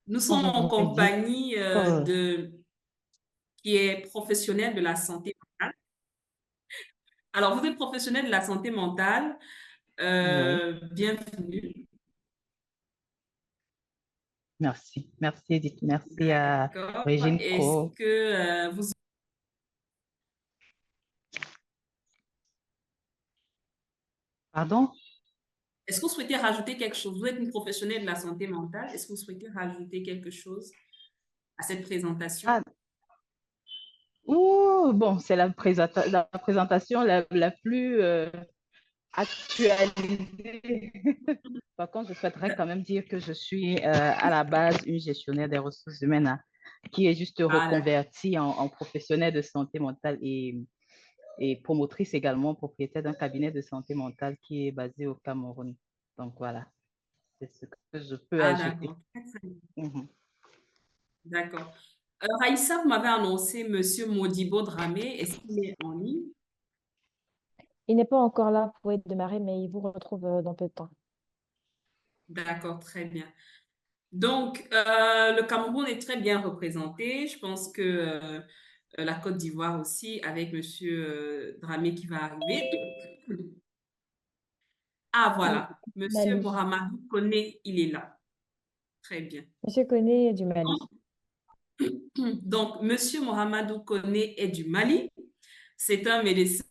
Nous sommes en Bonjour Wendy. compagnie Oh, qui est professionnel de la santé mentale. Alors, vous êtes professionnel de la santé mentale. oui, Bienvenue. merci. Merci Edith. Merci à D'accord. Régine Est-ce Co. que vous Pardon? est-ce que vous souhaitez rajouter quelque chose? Vous êtes une professionnelle de la santé mentale. Est-ce que vous souhaitez rajouter quelque chose à cette présentation? Ah, ouh, bon, c'est la présentation la plus actualisée. Par contre, je souhaiterais quand même dire que je suis à la base une gestionnaire des ressources humaines qui est juste Ah, d'accord. reconvertie en professionnelle de santé mentale et promotrice également, propriétaire d'un cabinet de santé mentale qui est basé au Cameroun. Donc voilà, c'est ce que je peux Ah, ajouter. d'accord. Très, très bien. Mhm. D'accord. Raïssa, vous m'avez annoncé Monsieur Modibo Dramé. Est-ce qu'il est en ligne? Il n'est pas encore là pour être démarré, mais il vous retrouve dans peu de temps. D'accord, très bien. Donc, le Cameroun est très bien représenté. Je pense que la Côte d'Ivoire aussi, avec Monsieur Dramé qui va arriver. Ah, Oui, voilà. Monsieur Mali. Mohamedou Koné, il est là. Très bien. Monsieur Koné du Mali. Donc, Monsieur Mohamedou Koné est du Mali. C'est un médecin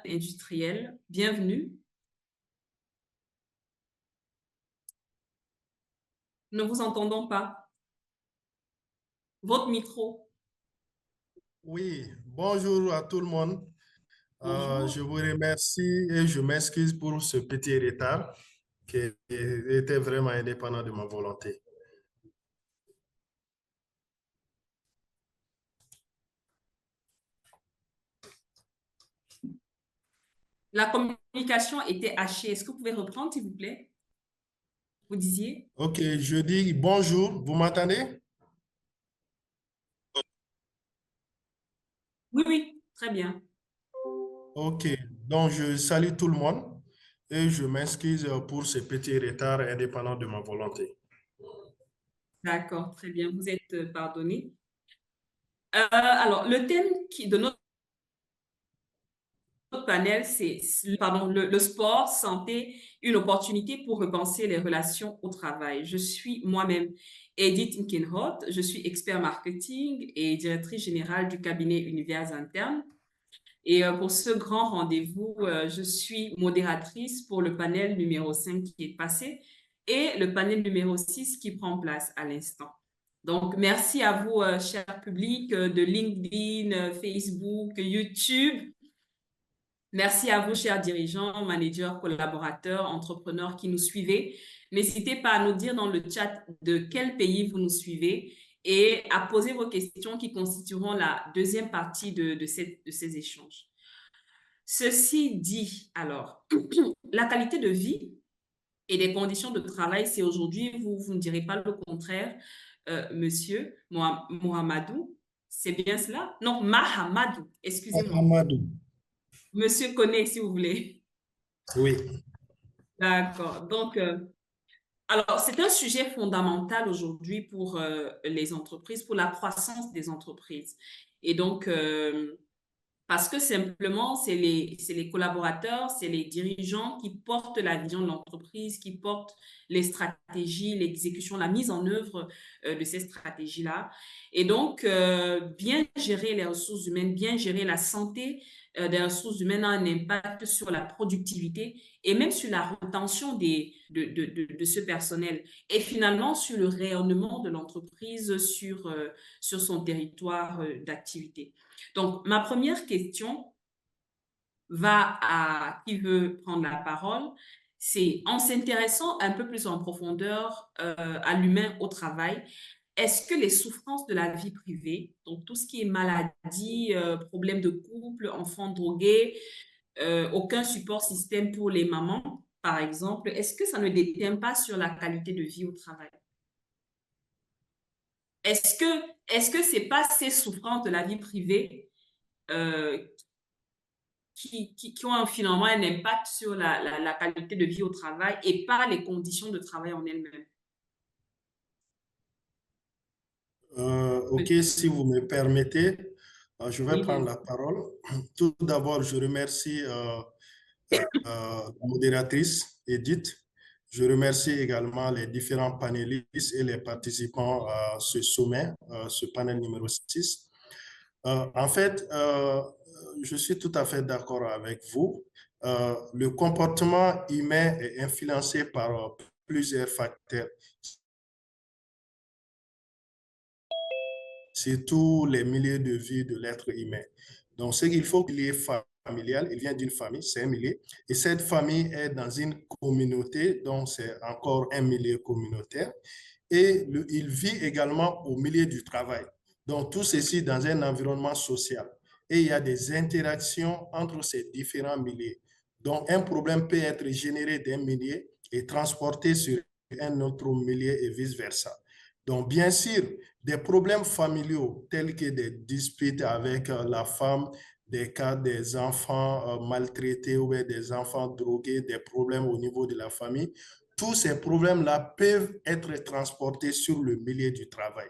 industriel. Bienvenue. Ne vous entendons pas. Votre micro. Oui, bonjour à tout le monde. Je Bonjour. vous remercie et je m'excuse pour ce petit retard qui était vraiment indépendant de ma volonté. La communication était hachée. Est-ce que vous pouvez reprendre, s'il vous plaît? Vous disiez? Ok, je dis bonjour, vous m'entendez? Oui, oui, très bien. Ok, donc je salue tout le monde et je m'excuse pour ce petit retard indépendant de ma volonté. D'accord, très bien. Vous êtes pardonné. Alors, le thème de notre panel, c'est pardon, le sport, santé, une opportunité pour repenser les relations au travail. Je suis moi-même Edith Nkenholt, je suis expert marketing et directrice générale du cabinet Univers Interne. Et pour ce grand rendez-vous, je suis modératrice pour le panel numéro 5 qui est passé et le panel numéro 6 qui prend place à l'instant. Donc, merci à vous, cher public de LinkedIn, Facebook, YouTube. Merci à vous, chers dirigeants, managers, collaborateurs, entrepreneurs qui nous suivez. N'hésitez pas à nous dire dans le chat de quel pays vous nous suivez et à poser vos questions qui constitueront la deuxième partie de ces échanges. Ceci dit, alors, la qualité de vie et les conditions de travail, c'est aujourd'hui, vous ne direz pas le contraire, monsieur Mohamedou, c'est bien cela? Non, Mahamadou, excusez-moi. Amadou, Monsieur connaît, si vous voulez. oui. D'accord. Donc, alors, c'est un sujet fondamental aujourd'hui pour les entreprises, pour la croissance des entreprises. Et donc, parce que simplement, c'est les collaborateurs, c'est les dirigeants qui portent la vision de l'entreprise, qui portent les stratégies, l'exécution, la mise en œuvre de ces stratégies-là. Et donc, bien gérer les ressources humaines, bien gérer la santé des ressources humaines a un impact sur la productivité et même sur la rétention de ce personnel et finalement sur le rayonnement de l'entreprise sur son territoire d'activité. Donc, ma première question va à qui veut prendre la parole. C'est en s'intéressant un peu plus en profondeur à l'humain au travail, est-ce que les souffrances de la vie privée, donc tout ce qui est maladie, problèmes de couple, enfants drogués, aucun support système pour les mamans, par exemple, est-ce que ça ne déteint pas sur la qualité de vie au travail? Est-ce que c'est pas ces souffrances de la vie privée euh, qui ont finalement un impact sur la qualité de vie au travail et pas les conditions de travail en elles-mêmes. OK, si vous me permettez, je vais Oui, prendre bien. la parole. Tout d'abord, je remercie la modératrice Edith. Je remercie également les différents panélistes et les participants à ce sommet, ce panel numéro 6. En fait, je suis tout à fait d'accord avec vous. Le comportement humain est influencé par plusieurs facteurs, c'est tous les milieux de vie de l'être humain. Donc, ce qu'il faut qu'il y ait familial, il vient d'une famille, c'est un milieu, et cette famille est dans une communauté, donc c'est encore un milieu communautaire, et il vit également au milieu du travail. Donc, tout ceci dans un environnement social. Et il y a des interactions entre ces différents milieux. Donc, un problème peut être généré d'un milieu et transporté sur un autre milieu et vice-versa. Donc, bien sûr, des problèmes familiaux tels que des disputes avec la femme, des cas des enfants maltraités ou des enfants drogués, des problèmes au niveau de la famille, tous ces problèmes-là peuvent être transportés sur le milieu du travail.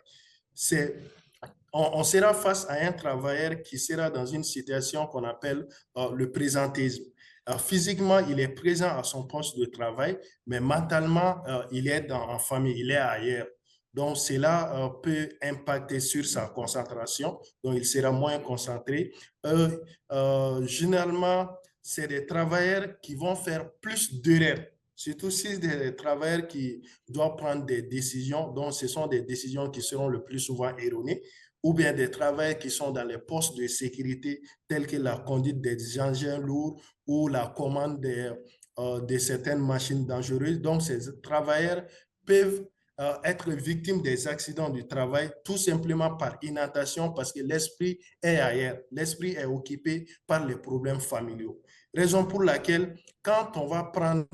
On sera face à un travailleur qui sera dans une situation qu'on appelle le présentisme. Physiquement, il est présent à son poste de travail, mais mentalement, il est en famille, il est ailleurs. Donc, cela peut impacter sur sa concentration, donc il sera moins concentré. Généralement, c'est des travailleurs qui vont faire plus d'erreurs, surtout si c'est des travailleurs qui doivent prendre des décisions, donc ce sont des décisions qui seront le plus souvent erronées, ou bien des travailleurs qui sont dans les postes de sécurité, tels que la conduite des engins lourds ou la commande de certaines machines dangereuses. Donc, ces travailleurs peuvent être victimes des accidents du travail tout simplement par inattention parce que l'esprit est ailleurs. L'esprit est occupé par les problèmes familiaux. Raison pour laquelle, quand on va prendre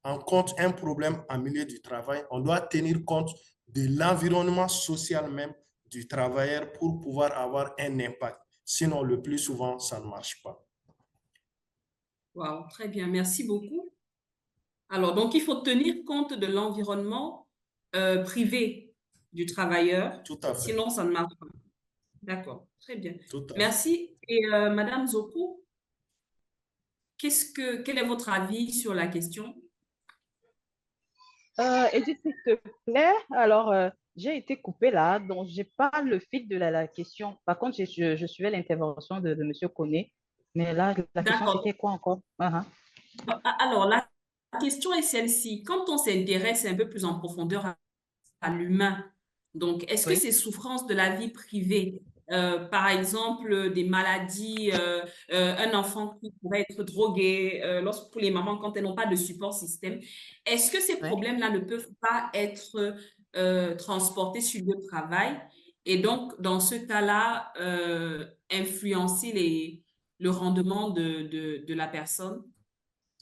en compte un problème en milieu du travail, on doit tenir compte de l'environnement social même du travailleur pour pouvoir avoir un impact. Sinon, le plus souvent, ça ne marche pas. Wow, très bien. Merci beaucoup. Alors, donc, il faut tenir compte de l'environnement privé du travailleur, Tout à fait. sinon ça ne marche pas. D'accord, très bien. Tout à fait. Merci. Et Madame Zokou, quel est votre avis sur la question? Edith, s'il te plaît, alors j'ai été coupée là, donc je n'ai pas le fil de la question. Par contre, je suivais l'intervention de M. Koné, mais là, la question D'accord. c'était quoi encore? Alors, la question est celle-ci. Quand on s'intéresse un peu plus en profondeur à l'humain, donc, est-ce que Oui, ces souffrances de la vie privée, par exemple, des maladies, un enfant qui pourrait être drogué, pour les mamans, quand elles n'ont pas de support système, est-ce que ces oui. problèmes-là ne peuvent pas être transportés sur le travail et donc, dans ce cas-là, influencer le rendement de la personne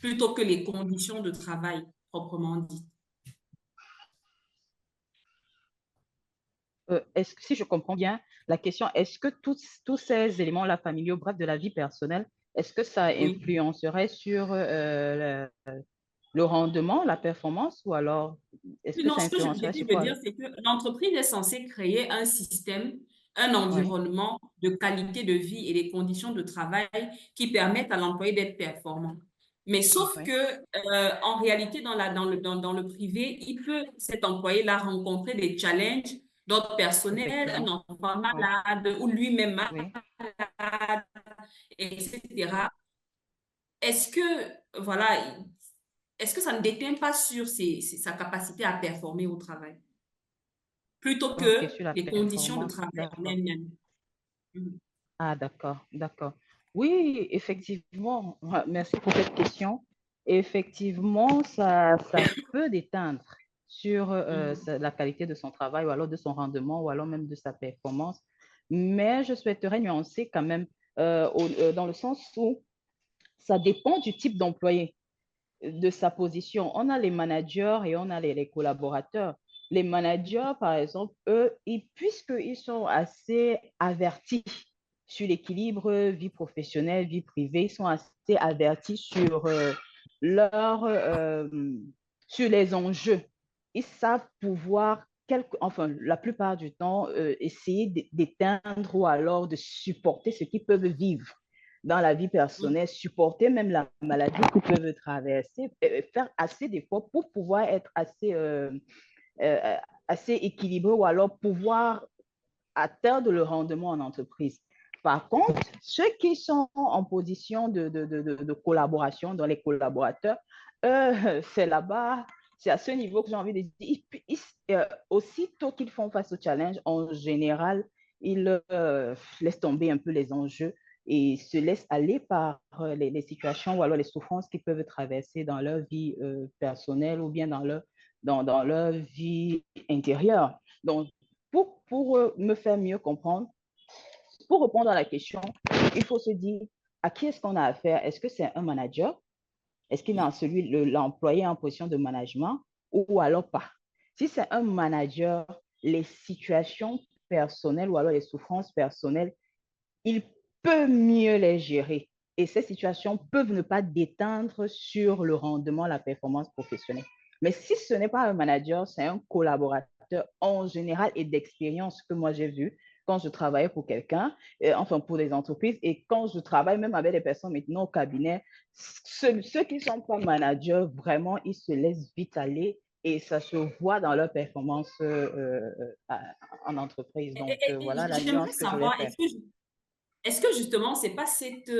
plutôt que les conditions de travail proprement dites? Si je comprends bien la question, est-ce que tous ces éléments-là familiaux, bref, de la vie personnelle, est-ce que ça Oui. influencerait sur le rendement, la performance, ou alors est-ce que Non, ça ce que je influencerait sur veux quoi? dire, c'est que l'entreprise est censée créer un système, un Oui, environnement de qualité de vie et des conditions de travail qui permettent à l'employé d'être performant. Mais sauf oui, que, en réalité, dans le privé, cet employé-là, rencontrer des challenges d'ordre personnel, un effectivement. enfant Oui, malade ou lui-même oui. malade, etc. Est-ce que, voilà, est-ce que ça ne déteint pas sur sa capacité à performer au travail, plutôt OK, que sur la les conditions de performance, travail en d'accord. elles-mêmes? Mhm. Ah, d'accord, d'accord. Oui, effectivement, merci pour cette question. Effectivement, ça peut déteindre sur Mhm. la qualité de son travail ou alors de son rendement ou alors même de sa performance. Mais je souhaiterais nuancer quand même dans le sens où ça dépend du type d'employé, de sa position. On a les managers et on a les collaborateurs. Les managers, par exemple, eux, puisqu'ils sont assez avertis sur l'équilibre vie professionnelle, vie privée, ils sont assez avertis leur, sur les enjeux. Ils savent pouvoir enfin, la plupart du temps, essayer d'éteindre ou alors de supporter ce qu'ils peuvent vivre dans la vie personnelle, supporter même la maladie qu'ils peuvent traverser, faire assez d'efforts pour pouvoir être assez équilibré ou alors pouvoir atteindre le rendement en entreprise. Par contre, ceux qui sont en position de collaboration, dans les collaborateurs, c'est là-bas, c'est à ce niveau que j'ai envie de dire, aussitôt qu'ils font face au challenge, en général, ils laissent tomber un peu les enjeux et se laissent aller par les situations ou alors les souffrances qu'ils peuvent traverser dans leur vie personnelle ou bien dans leur vie intérieure. Donc, pour me faire mieux comprendre, pour répondre à la question, il faut se dire à qui est-ce qu'on a affaire? Est-ce que c'est un manager? Est-ce qu'il est l'employé en position de management ou alors pas? Si c'est un manager, les situations personnelles ou alors les souffrances personnelles, il peut mieux les gérer. Et ces situations peuvent ne pas déteindre sur le rendement, la performance professionnelle. Mais si ce n'est pas un manager, c'est un collaborateur en général et d'expérience que moi j'ai vu quand je travaillais pour quelqu'un, enfin pour des entreprises, et quand je travaille même avec des personnes maintenant au cabinet, ceux qui ne sont pas managers, vraiment, ils se laissent vite aller et ça se voit dans leur performance en entreprise. Donc, voilà la J'aimerais nuance que je voulais savoir, faire. est-ce que justement, c'est pas cette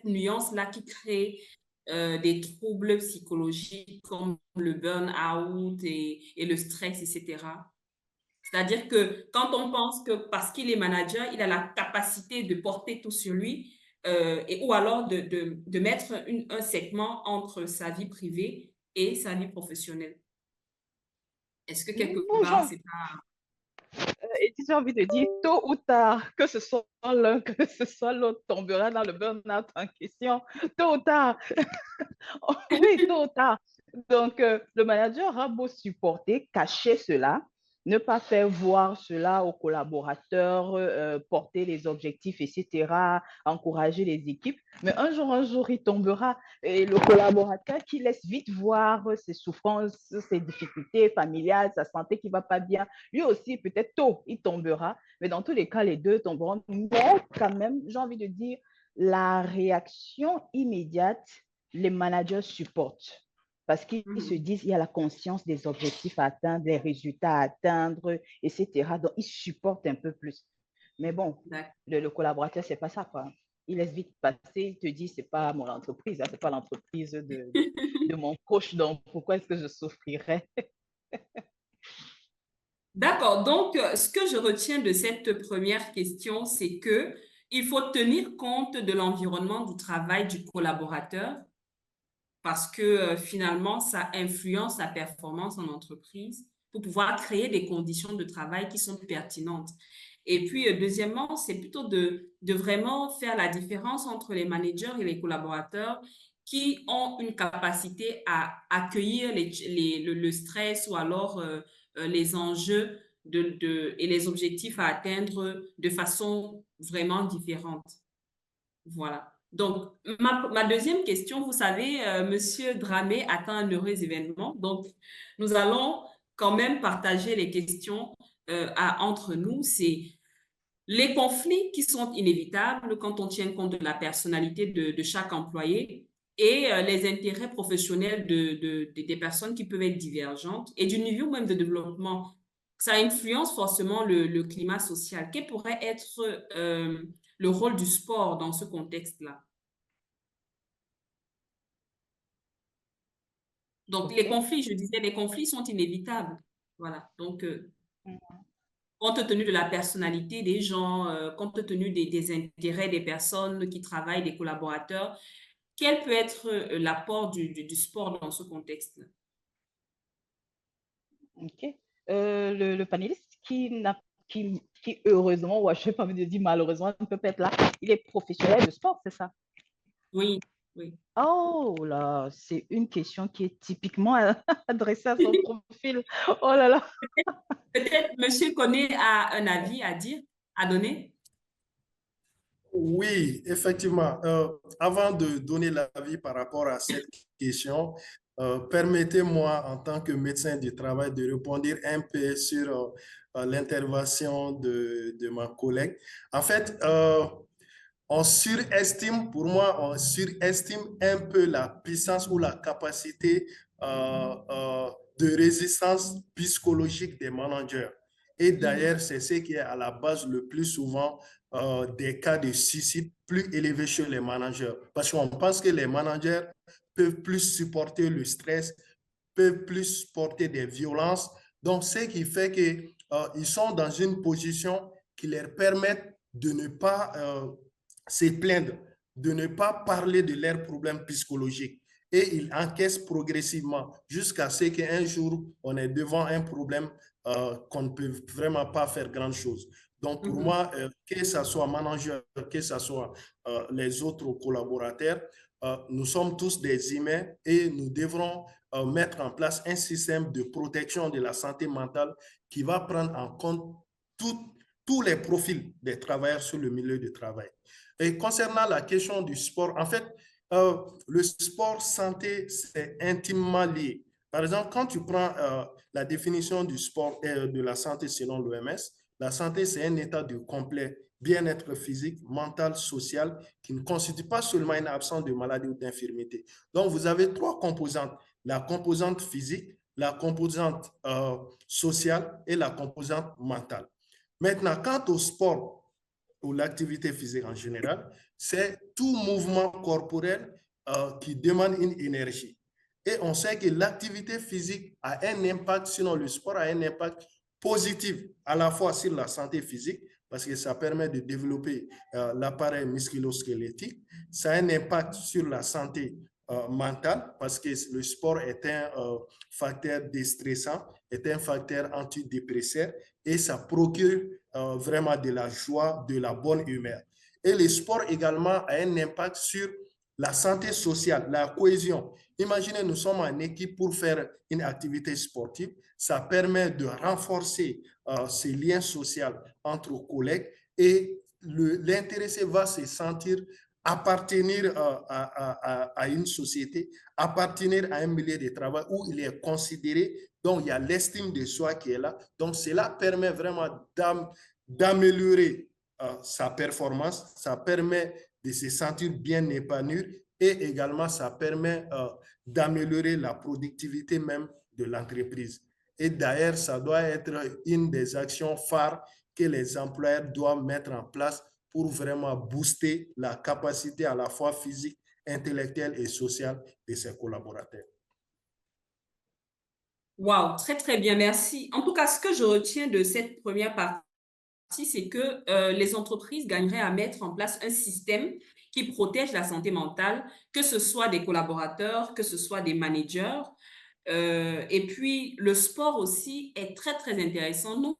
nuance-là qui crée des troubles psychologiques comme le burn-out et le stress, etc. C'est-à-dire que quand on pense que parce qu'il est manager, il a la capacité de porter tout sur lui, ou alors de mettre un segment entre sa vie privée et sa vie professionnelle. Est-ce que quelque part, Bonjour. c'est pas... Et si j'ai envie de dire, tôt ou tard, que ce soit l'un, que ce soit l'autre, tombera dans le burn-out en question. Tôt ou tard. Oui, tôt ou tard. Donc, le manager aura beau supporter, cacher cela, ne pas faire voir cela aux collaborateurs, porter les objectifs, etc., encourager les équipes. Mais un jour, il tombera. Et le collaborateur qui laisse vite voir ses souffrances, ses difficultés familiales, sa santé qui ne va pas bien, lui aussi, peut-être tôt, il tombera. Mais dans tous les cas, les deux tomberont. Mais quand même, j'ai envie de dire, la réaction immédiate, les managers supportent parce qu'ils se disent il y a la conscience des objectifs à atteindre, des résultats à atteindre, etc. Donc, ils supportent un peu plus. Mais bon, le collaborateur, c'est pas ça, quoi. Il laisse vite passer, il te dit, c'est pas mon entreprise, hein, c'est pas l'entreprise de mon coach, donc pourquoi est-ce que je souffrirais? D'accord. Donc, ce que je retiens de cette première question, c'est que il faut tenir compte de l'environnement du travail du collaborateur parce que finalement, ça influence la performance en entreprise pour pouvoir créer des conditions de travail qui sont pertinentes. Et puis, deuxièmement, c'est plutôt de vraiment faire la différence entre les managers et les collaborateurs qui ont une capacité à accueillir le stress ou alors les enjeux et les objectifs à atteindre de façon vraiment différente. Voilà. Donc, ma deuxième question, vous savez, Monsieur Dramé attend un heureux événement. Donc, nous allons quand même partager les questions entre nous. C'est les conflits qui sont inévitables quand on tient compte de la personnalité de chaque employé et les intérêts professionnels des personnes qui peuvent être divergentes et du niveau même de développement. Ça influence forcément le climat social. Quel pourrait être le rôle du sport dans ce contexte-là? Donc, les OK. conflits, je disais, les conflits sont inévitables. Voilà. Donc, compte tenu de la personnalité des gens, compte tenu des intérêts des personnes qui travaillent, des collaborateurs, quel peut être l'apport du sport dans ce contexte-là? OK. Le panéliste qui heureusement, ou je n'ai pas envie de dire malheureusement, ne peut pas être là, il est professionnel de sport, c'est ça? Oui, oui. Oh là, c'est une question qui est typiquement adressée à son profil. Oh là là. Peut-être Monsieur Koné a un avis à dire, à donner? Oui, effectivement. Avant de donner l'avis par rapport à cette question, permettez-moi, en tant que médecin du travail, de répondre un peu sur l'intervention de ma collègue. En fait, on surestime, pour moi, on surestime un peu la puissance ou la capacité de résistance psychologique des managers. Et d'ailleurs, c'est ce qui est à la base le plus souvent des cas de suicide plus élevés chez les managers. Parce qu'on pense que les managers peuvent plus supporter le stress, peuvent plus supporter des violences. Donc, ce qui fait qu'ils sont dans une position qui leur permet de ne pas se plaindre, de ne pas parler de leurs problèmes psychologiques. Et ils encaissent progressivement jusqu'à ce qu'un jour, on est devant un problème qu'on ne peut vraiment pas faire grand-chose. Donc, pour moi, que ce soit manager, que ce soit les autres collaborateurs, nous sommes tous des humains et nous devrons mettre en place un système de protection de la santé mentale qui va prendre en compte tous les profils des travailleurs sur le milieu du travail. Et concernant la question du sport, en fait, le sport santé, c'est intimement lié. Par exemple, quand tu prends la définition du sport et de la santé selon l'OMS, la santé, c'est un état de complet bien-être physique, mental, social, qui ne constitue pas seulement une absence de maladie ou d'infirmité. Donc, vous avez trois composantes. La composante physique, la composante sociale et la composante mentale. Maintenant, quant au sport ou l'activité physique en général, c'est tout mouvement corporel qui demande une énergie. Et on sait que l'activité physique a un impact, sinon le sport a un impact positif à la fois sur la santé physique, parce que ça permet de développer l'appareil musculo-squelettique. Ça a un impact sur la santé mentale, parce que le sport est un facteur déstressant, est un facteur antidépresseur, et ça procure vraiment de la joie, de la bonne humeur. Et le sport également a un impact sur la santé sociale, la cohésion. Imaginez, nous sommes en équipe pour faire une activité sportive. Ça permet de renforcer ces liens sociaux entre collègues et l'intéressé va se sentir appartenir à une société, appartenir à un milieu de travail où il est considéré. Donc, il y a l'estime de soi qui est là. Donc, cela permet vraiment d'améliorer sa performance. Ça permet de se sentir bien épanoui et également, ça permet d'améliorer la productivité même de l'entreprise. Et d'ailleurs, ça doit être une des actions phares que les employeurs doivent mettre en place pour vraiment booster la capacité à la fois physique, intellectuelle et sociale de ses collaborateurs. Wow, très, très bien, merci. En tout cas, ce que je retiens de cette première partie, c'est que les entreprises gagneraient à mettre en place un système qui protège la santé mentale, que ce soit des collaborateurs, que ce soit des managers. Et puis, le sport aussi est très, très intéressant, non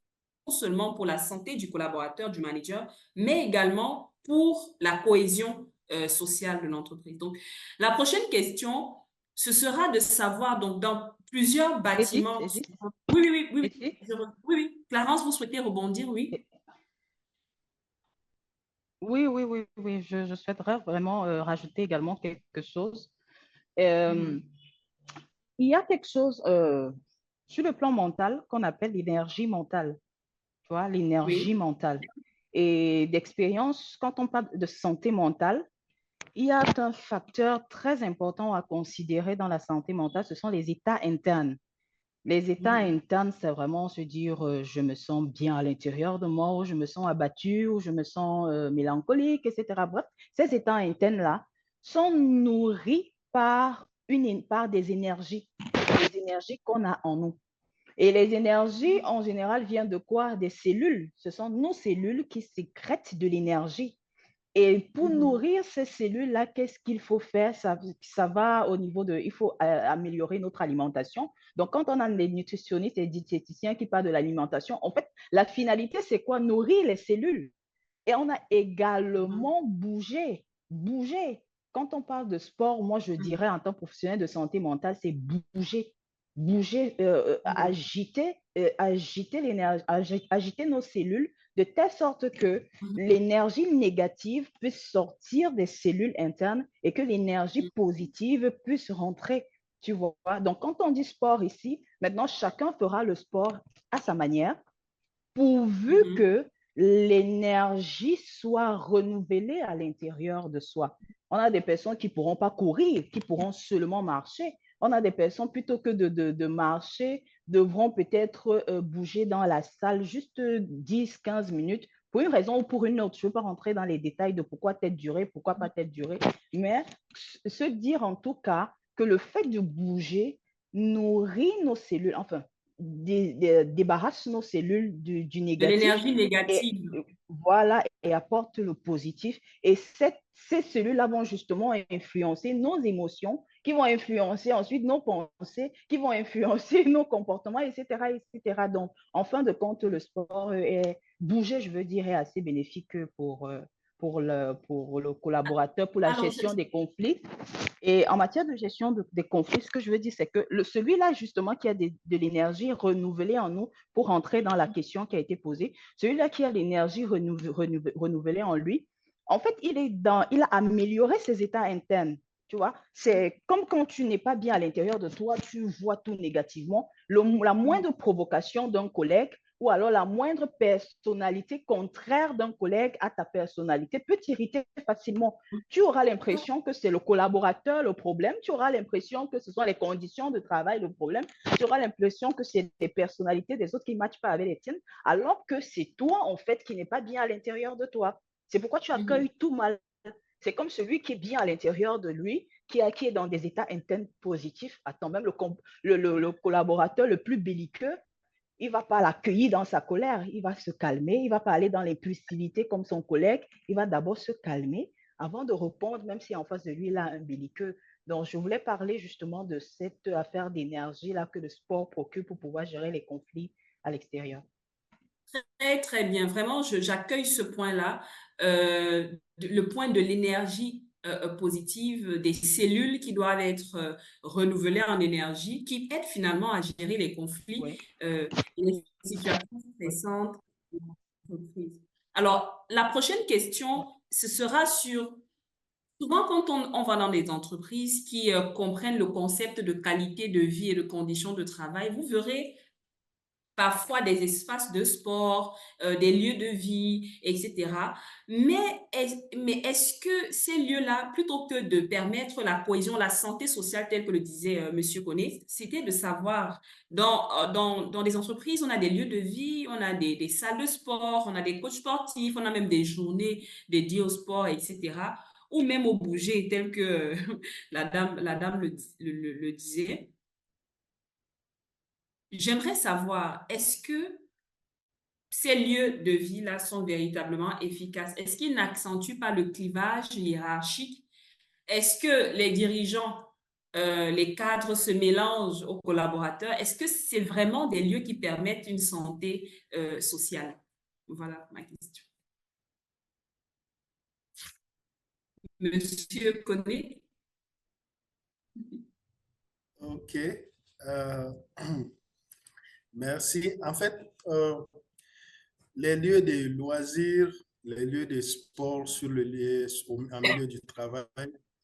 seulement pour la santé du collaborateur, du manager, mais également pour la cohésion sociale de l'entreprise. Donc, la prochaine question, ce sera de savoir, donc, dans plusieurs bâtiments... Edith? Oui, oui, oui, oui, Edith? oui, oui. Clarence, vous souhaitez rebondir, oui? Oui, oui, oui, oui. Je souhaiterais vraiment rajouter également quelque chose. Il y a quelque chose sur le plan mental qu'on appelle l'énergie mentale. Tu vois, l'énergie Oui. mentale. Et d'expérience, quand on parle de santé mentale, il y a un facteur très important à considérer dans la santé mentale, ce sont les états internes. Les états internes, c'est vraiment se dire je me sens bien à l'intérieur de moi, ou je me sens abattu, ou je me sens mélancolique, etc. Bref, ces états internes-là sont nourris par des énergies qu'on a en nous. Et les énergies, en général, viennent de quoi? Des cellules. Ce sont nos cellules qui sécrètent de l'énergie. Et pour nourrir ces cellules-là, qu'est-ce qu'il faut faire? Ça va au niveau de... Il faut améliorer notre alimentation. Donc, quand on a des nutritionnistes et diététiciens qui parlent de l'alimentation, en fait, la finalité, c'est quoi? Nourrir les cellules. Et on a également bougé. Quand on parle de sport, moi, je dirais en tant que professionnel de santé mentale, c'est bouger. Agiter nos cellules de telle sorte que l'énergie négative puisse sortir des cellules internes et que l'énergie positive puisse rentrer. Tu vois? Donc, quand on dit sport ici, maintenant, chacun fera le sport à sa manière, pourvu que l'énergie soit renouvelée à l'intérieur de soi. On a des personnes qui ne pourront pas courir, qui pourront seulement marcher. On a des personnes, plutôt que de marcher, devront peut-être bouger dans la salle juste 10-15 minutes pour une raison ou pour une autre. Je ne veux pas rentrer dans les détails de pourquoi telle durée, pourquoi pas telle durée, mais se dire en tout cas que le fait de bouger nourrit nos cellules, enfin, débarrasse nos cellules du De négatif l'énergie et négative. voilà, et apporte le positif. Et ces cellules-là vont justement influencer nos émotions, qui vont influencer ensuite nos pensées, qui vont influencer nos comportements, etc., etc. Donc, en fin de compte, le sport bouger, je veux dire, est assez bénéfique pour le collaborateur, pour la Alors, gestion des conflits. Et en matière de gestion des conflits, ce que je veux dire, c'est que celui-là, justement, qui a de l'énergie renouvelée en nous, pour entrer dans la question qui a été posée, celui-là qui a l'énergie renouvelée en lui, en fait, il a amélioré ses états internes. Tu vois, c'est comme quand tu n'es pas bien à l'intérieur de toi, tu vois tout négativement. La moindre provocation d'un collègue ou alors la moindre personnalité contraire d'un collègue à ta personnalité peut t'irriter facilement. Tu auras l'impression que c'est le collaborateur le problème, tu auras l'impression que ce sont les conditions de travail le problème, tu auras l'impression que c'est les personnalités des autres qui ne matchent pas avec les tiennes, alors que c'est toi, en fait, qui n'est pas bien à l'intérieur de toi. C'est pourquoi tu accueilles tout mal. C'est comme celui qui est bien à l'intérieur de lui, qui est dans des états internes positifs. Attends, même le collaborateur le plus belliqueux, il ne va pas l'accueillir dans sa colère, il va se calmer, il ne va pas aller dans l'impulsivité comme son collègue, il va d'abord se calmer avant de répondre, même si en face de lui, il a un belliqueux. Donc, je voulais parler justement de cette affaire d'énergie-là que le sport procure pour pouvoir gérer les conflits à l'extérieur. Très, très bien. Vraiment, j'accueille ce point-là, le point de l'énergie positive, des cellules qui doivent être renouvelées en énergie, qui aident finalement à gérer les conflits Oui, et les situations stressantes de l'entreprise. Alors, la prochaine question, ce sera sur, souvent quand on va dans des entreprises qui comprennent le concept de qualité de vie et de conditions de travail, vous verrez parfois des espaces de sport, des lieux de vie, etc. Mais est-ce que ces lieux-là, plutôt que de permettre la cohésion, la santé sociale, telle que le disait Monsieur Koné, c'était de savoir, dans des entreprises, on a des lieux de vie, on a des salles de sport, on a des coachs sportifs, on a même des journées dédiées au sport, etc. Ou même au bouger, tel que la dame le disait. J'aimerais savoir, est-ce que ces lieux de vie-là sont véritablement efficaces? Est-ce qu'ils n'accentuent pas le clivage hiérarchique? Est-ce que les dirigeants, les cadres se mélangent aux collaborateurs? Est-ce que c'est vraiment des lieux qui permettent une santé sociale? Voilà ma question. Monsieur Koné? OK. Euh, merci. En fait, les lieux de loisirs, les lieux de sport sur le lieu, en milieu du travail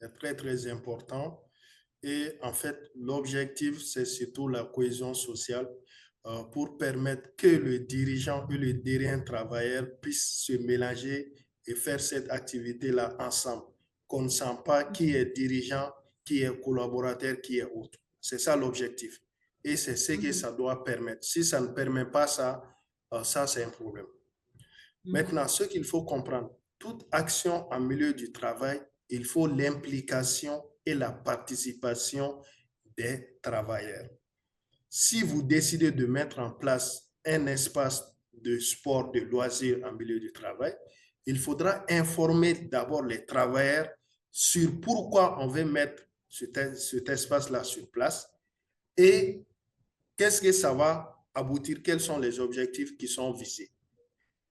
est très, très important. Et en fait, l'objectif, c'est surtout la cohésion sociale pour permettre que le dirigeant et le dirigeant travailleur puissent se mélanger et faire cette activité-là ensemble. Qu'on ne sent pas qui est dirigeant, qui est collaborateur, qui est autre. C'est ça l'objectif. Et c'est ce que ça doit permettre. Si ça ne permet pas ça, ça c'est un problème. Maintenant, ce qu'il faut comprendre, toute action en milieu du travail, il faut l'implication et la participation des travailleurs. Si vous décidez de mettre en place un espace de sport, de loisirs en milieu du travail, il faudra informer d'abord les travailleurs sur pourquoi on veut mettre cet espace-là sur place et qu'est-ce que ça va aboutir, quels sont les objectifs qui sont visés.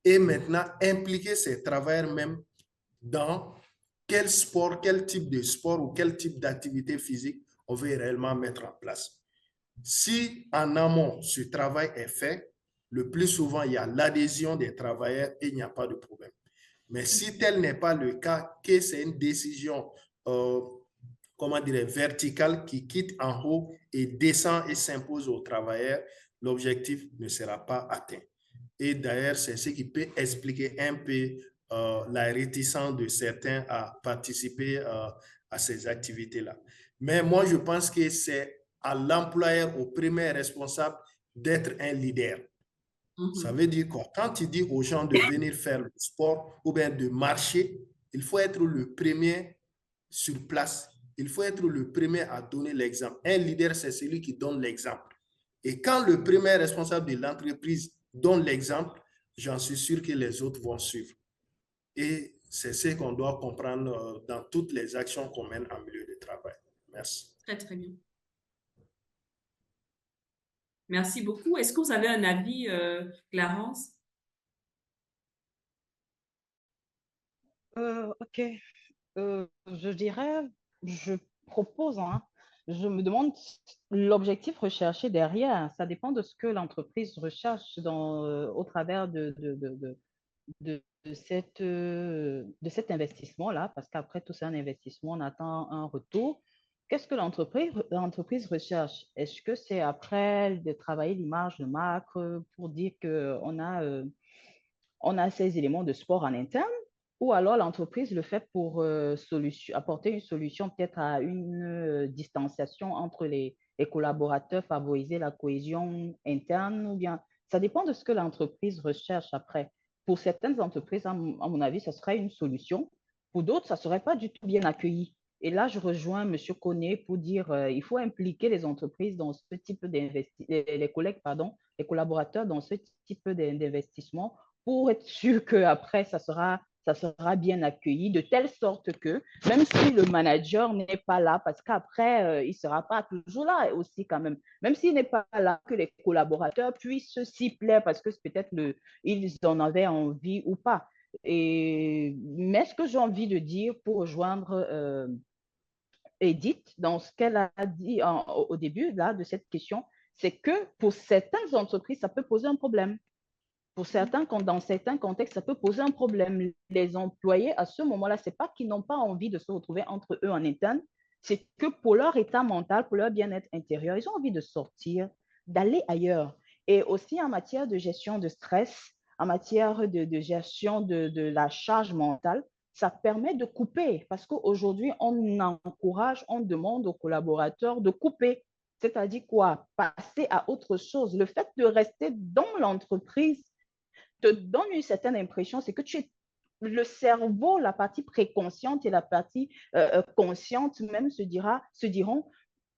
Et maintenant, impliquer ces travailleurs même dans quel sport, quel type de sport ou quel type d'activité physique on veut réellement mettre en place. Si en amont, ce travail est fait, le plus souvent, il y a l'adhésion des travailleurs et il n'y a pas de problème. Mais si tel n'est pas le cas, que c'est une décision comment dire, verticale qui quitte en haut et descend et s'impose aux travailleurs, l'objectif ne sera pas atteint. Et d'ailleurs, c'est ce qui peut expliquer un peu la réticence de certains à participer à ces activités-là. Mais moi, je pense que c'est à l'employeur, au premier responsable, d'être un leader. Ça veut dire quoi? Quand tu dis aux gens de venir faire le sport ou bien de marcher, il faut être le premier sur place. Il faut être le premier à donner l'exemple. Un leader, c'est celui qui donne l'exemple. Et quand le premier responsable de l'entreprise donne l'exemple, j'en suis sûr que les autres vont suivre. Et c'est ce qu'on doit comprendre dans toutes les actions qu'on mène en milieu de travail. Merci. Très, très bien. Merci beaucoup. Est-ce que vous avez un avis, Clarence? Ok. Je dirais, je propose, hein, je me demande l'objectif recherché derrière. Ça dépend de ce que l'entreprise recherche au travers de cet investissement-là, parce qu'après tout, c'est un investissement, on attend un retour. Qu'est-ce que l'entreprise recherche? Est-ce que c'est après de travailler l'image de marque pour dire on a ces éléments de sport en interne? Ou alors l'entreprise le fait pour apporter une solution peut-être à une distanciation entre les collaborateurs, favoriser la cohésion interne, ou bien ça dépend de ce que l'entreprise recherche après. Pour certaines entreprises, à mon avis, ça serait une solution. Pour d'autres, ça ne serait pas du tout bien accueilli. Et là, je rejoins M. Koné pour dire il faut impliquer les entreprises dans ce type d'investissement, les collègues, pardon, les collaborateurs dans ce type d'investissement pour être sûr qu'après, ça sera bien accueilli, de telle sorte que même si le manager n'est pas là, parce qu'après, il ne sera pas toujours là aussi quand même s'il n'est pas là, que les collaborateurs puissent s'y plaire parce que peut-être ils en avaient envie ou pas. Mais ce que j'ai envie de dire pour rejoindre Edith dans ce qu'elle a dit au début là, de cette question, c'est que pour certaines entreprises, ça peut poser un problème. Dans certains contextes, ça peut poser un problème. Les employés, à ce moment-là, ce n'est pas qu'ils n'ont pas envie de se retrouver entre eux en interne, c'est que pour leur état mental, pour leur bien-être intérieur, ils ont envie de sortir, d'aller ailleurs. Et aussi en matière de gestion de stress, en matière de gestion de la charge mentale, ça permet de couper parce qu'aujourd'hui, on encourage, on demande aux collaborateurs de couper. C'est-à-dire quoi? Passer à autre chose. Le fait de rester dans l'entreprise te donne une certaine impression, c'est que le cerveau, la partie préconsciente et la partie consciente même se diront,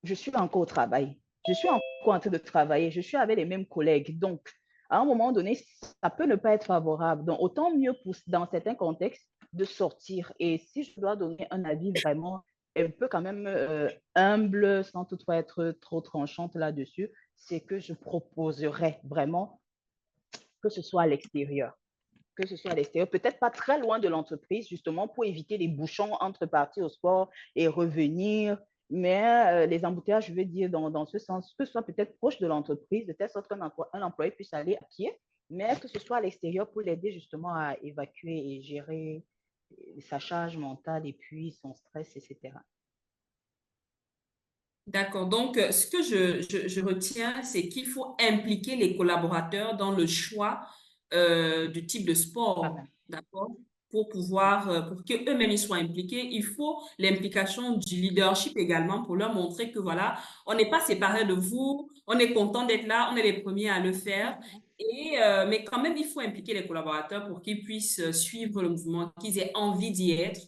je suis encore au travail, je suis encore en train de travailler, je suis avec les mêmes collègues. Donc, à un moment donné, ça peut ne pas être favorable. Donc, autant mieux dans certains contextes de sortir. Et si je dois donner un avis vraiment un peu quand même humble, sans toutefois être trop tranchante là-dessus, c'est que je proposerais vraiment que ce soit à l'extérieur. Peut-être pas très loin de l'entreprise, justement, pour éviter les bouchons entre partir au sport et revenir. Mais les embouteillages, je veux dire, dans ce sens, que ce soit peut-être proche de l'entreprise, de telle sorte qu'un employé puisse aller à pied, mais que ce soit à l'extérieur pour l'aider justement à évacuer et gérer sa charge mentale et puis son stress, etc. D'accord. Donc, ce que je retiens, c'est qu'il faut impliquer les collaborateurs dans le choix du type de sport, d'accord? Pour qu'eux-mêmes ils soient impliqués, il faut l'implication du leadership également pour leur montrer que voilà, on n'est pas séparés de vous, on est content d'être là, on est les premiers à le faire. Mais quand même, il faut impliquer les collaborateurs pour qu'ils puissent suivre le mouvement, qu'ils aient envie d'y être.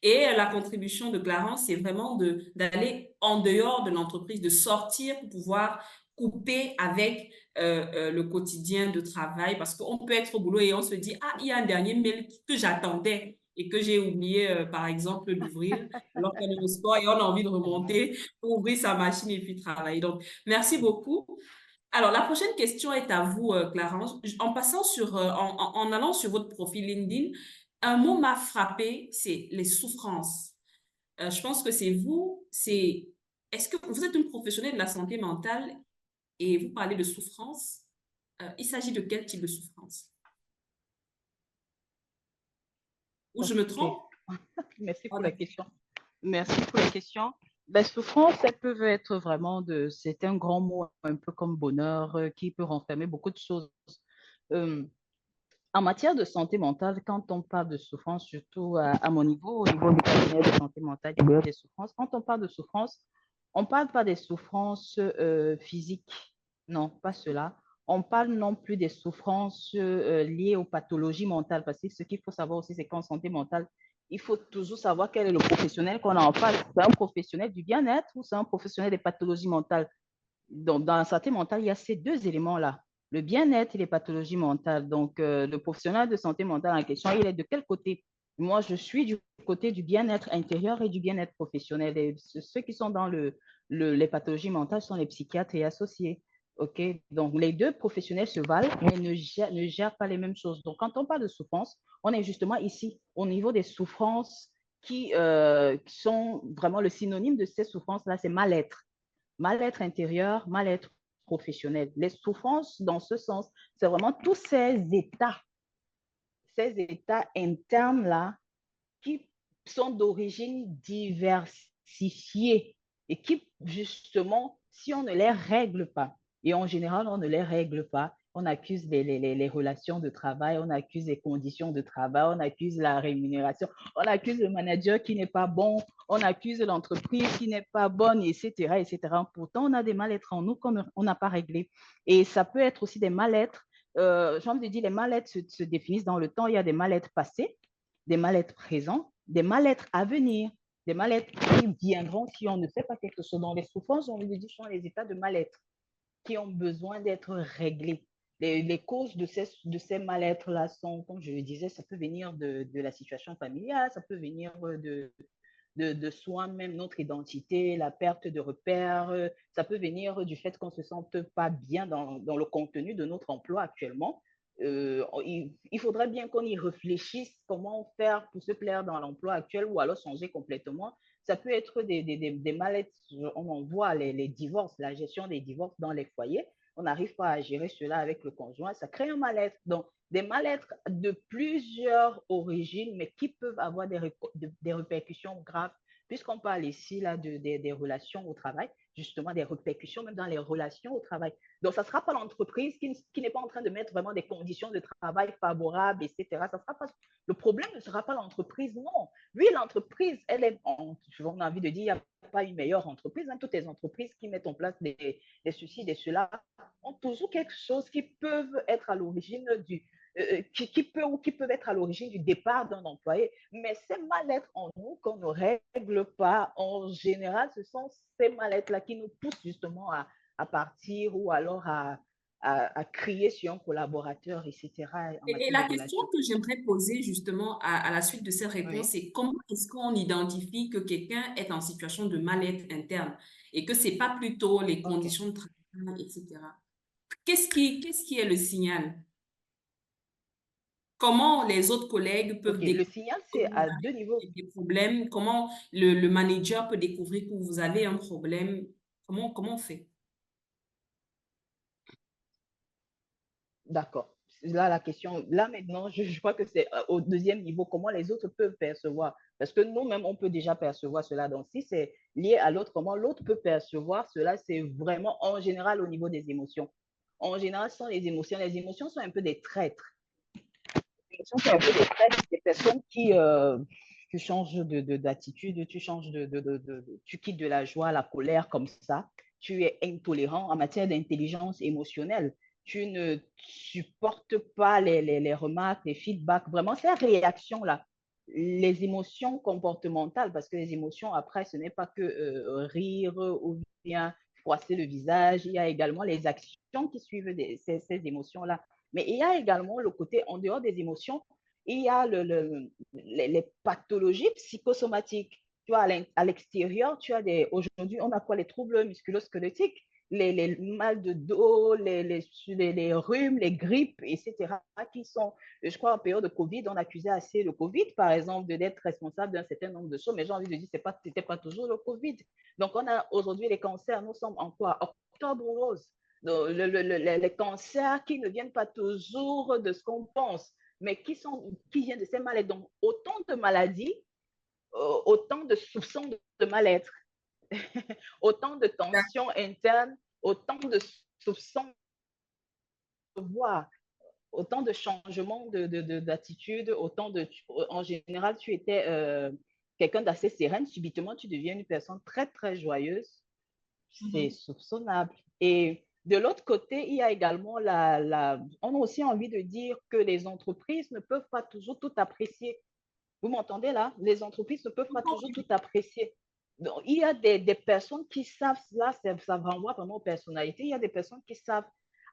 Et la contribution de Clarence, c'est vraiment d'aller en dehors de l'entreprise, de sortir pour pouvoir couper avec le quotidien de travail parce qu'on peut être au boulot et on se dit, ah, il y a un dernier mail que j'attendais et que j'ai oublié, par exemple, d'ouvrir alors qu'on est au sport et on a envie de remonter pour ouvrir sa machine et puis travailler. Donc, merci beaucoup. Alors, la prochaine question est à vous, Clarence. En passant en allant sur votre profil LinkedIn, un mot m'a frappé, c'est les souffrances. Je pense que est-ce que vous êtes une professionnelle de la santé mentale et vous parlez de souffrance? Il s'agit de quel type de souffrance? Ou je me trompe? Merci pour la question. Merci pour la question. Les souffrances, elles peuvent être vraiment c'est un grand mot, un peu comme bonheur, qui peut renfermer beaucoup de choses. Euh, En matière de santé mentale, quand on parle de souffrance, surtout à mon niveau, au niveau du cabinet de santé mentale, il y a des souffrances. Quand on parle de souffrance, on ne parle pas des souffrances physiques, non, pas cela. On parle non plus des souffrances liées aux pathologies mentales, parce que ce qu'il faut savoir aussi, c'est qu'en santé mentale, il faut toujours savoir quel est le professionnel qu'on a en face. C'est un professionnel du bien-être ou c'est un professionnel des pathologies mentales. Donc, dans la santé mentale, il y a ces deux éléments-là, le bien-être et les pathologies mentales. Donc, le professionnel de santé mentale en question, il est de quel côté? Moi, je suis du côté du bien-être intérieur et du bien-être professionnel. Et ceux qui sont dans les pathologies mentales sont les psychiatres et associés. OK? Donc, les deux professionnels se valent, mais ne gèrent pas les mêmes choses. Donc, quand on parle de souffrance, on est justement ici, au niveau des souffrances qui sont vraiment le synonyme de ces souffrances-là, c'est mal-être. Mal-être intérieur, mal-être professionnel. Les souffrances, dans ce sens, c'est vraiment tous ces états internes-là qui sont d'origine diversifiée et qui, justement, si on ne les règle pas, et en général, on ne les règle pas, on accuse les relations de travail, on accuse les conditions de travail, on accuse la rémunération, on accuse le manager qui n'est pas bon, on accuse l'entreprise qui n'est pas bonne, etc., etc. Pourtant, on a des mal-être en nous qu'on n'a pas réglés. Et ça peut être aussi des mal-être. J'ai envie de dire, les mal-être se définissent dans le temps. Il y a des mal-être passés, des mal-être présents, des mal-être à venir, des mal-être qui viendront si on ne fait pas quelque chose. Dans les souffrances, on veut dire, sont les états de mal-être qui ont besoin d'être réglés. Les causes de ces mal-être-là sont, comme je le disais, ça peut venir de la situation familiale, ça peut venir de soi-même, notre identité, la perte de repères, ça peut venir du fait qu'on ne se sente pas bien dans le contenu de notre emploi actuellement. Il faudrait bien qu'on y réfléchisse comment faire pour se plaire dans l'emploi actuel ou alors changer complètement. Ça peut être des mal-être, on en voit les divorces, la gestion des divorces dans les foyers. On n'arrive pas à gérer cela avec le conjoint, ça crée un mal-être. Donc, des mal-être de plusieurs origines, mais qui peuvent avoir des répercussions graves, puisqu'on parle ici là, des relations au travail, justement des répercussions même dans les relations au travail. Donc, ça ne sera pas l'entreprise qui n'est pas en train de mettre vraiment des conditions de travail favorables, etc. Ça sera pas, le problème ne sera pas l'entreprise, non. Oui, l'entreprise, elle est, on a envie de dire, il n'y a pas une meilleure entreprise. Hein. Toutes les entreprises qui mettent en place des ceci, des cela, ont toujours quelque chose qui peuvent être à l'origine qui peuvent être à l'origine du départ d'un employé. Mais ces mal-être en nous qu'on ne règle pas, en général, ce sont ces mal-être-là qui nous poussent justement à partir ou alors à crier sur un collaborateur, etc. en Et matière la de question relations. que j'aimerais poser justement à la suite de cette réponse, Oui. c'est comment est-ce qu'on identifie que quelqu'un est en situation de mal-être interne et que c'est pas plutôt les OK. conditions de travail, etc. Qu'est-ce qui est le signal? Comment les autres collègues OK. peuvent Le découvrir signal, que c'est vous à deux niveaux. avez des problèmes? Comment le manager peut découvrir que vous avez un problème? Comment on fait? D'accord. Là, la question, là maintenant, je crois que c'est au deuxième niveau, comment les autres peuvent percevoir. Parce que nous-mêmes, on peut déjà percevoir cela. Donc, si c'est lié à l'autre, comment l'autre peut percevoir cela, c'est vraiment en général au niveau des émotions. En général, ce sont les émotions. Les émotions sont un peu des traîtres. Les émotions sont un peu des traîtres. Des personnes tu changes d'attitude, tu changes tu quittes de la joie à la colère comme ça. Tu es intolérant en matière d'intelligence émotionnelle. Tu ne supportes pas les remarques, les feedbacks, vraiment ces réactions-là. Les émotions comportementales, parce que les émotions, après, ce n'est pas que rire ou bien froisser le visage, il y a également les actions qui suivent ces émotions-là. Mais il y a également le côté, en dehors des émotions, il y a les pathologies psychosomatiques. Tu vois, à l'extérieur, tu as aujourd'hui, on a quoi? Les troubles musculo-squelettiques, les mal de dos, les rhumes, les grippes, etc., qui sont, je crois, en période de Covid, on accusait assez le Covid, par exemple, d'être responsable d'un certain nombre de choses, mais j'ai envie de dire, c'était pas toujours le Covid. Donc, on a aujourd'hui les cancers, nous sommes en quoi? Octobre rose. Les cancers qui ne viennent pas toujours de ce qu'on pense, mais qui viennent de ces maladies. Donc, autant de maladies, autant de soupçons de mal-être. autant de tensions internes, autant de soupçons de voir, autant de changements d'attitude, en général, tu étais quelqu'un d'assez sereine, subitement, tu deviens une personne très, très joyeuse. C'est soupçonnable. Et de l'autre côté, il y a également on a aussi envie de dire que les entreprises ne peuvent pas toujours tout apprécier. Vous m'entendez là? Les entreprises ne peuvent pas toujours tout apprécier. Donc, il y a des personnes qui savent, là, ça renvoie vraiment aux personnalités, il y a des personnes qui savent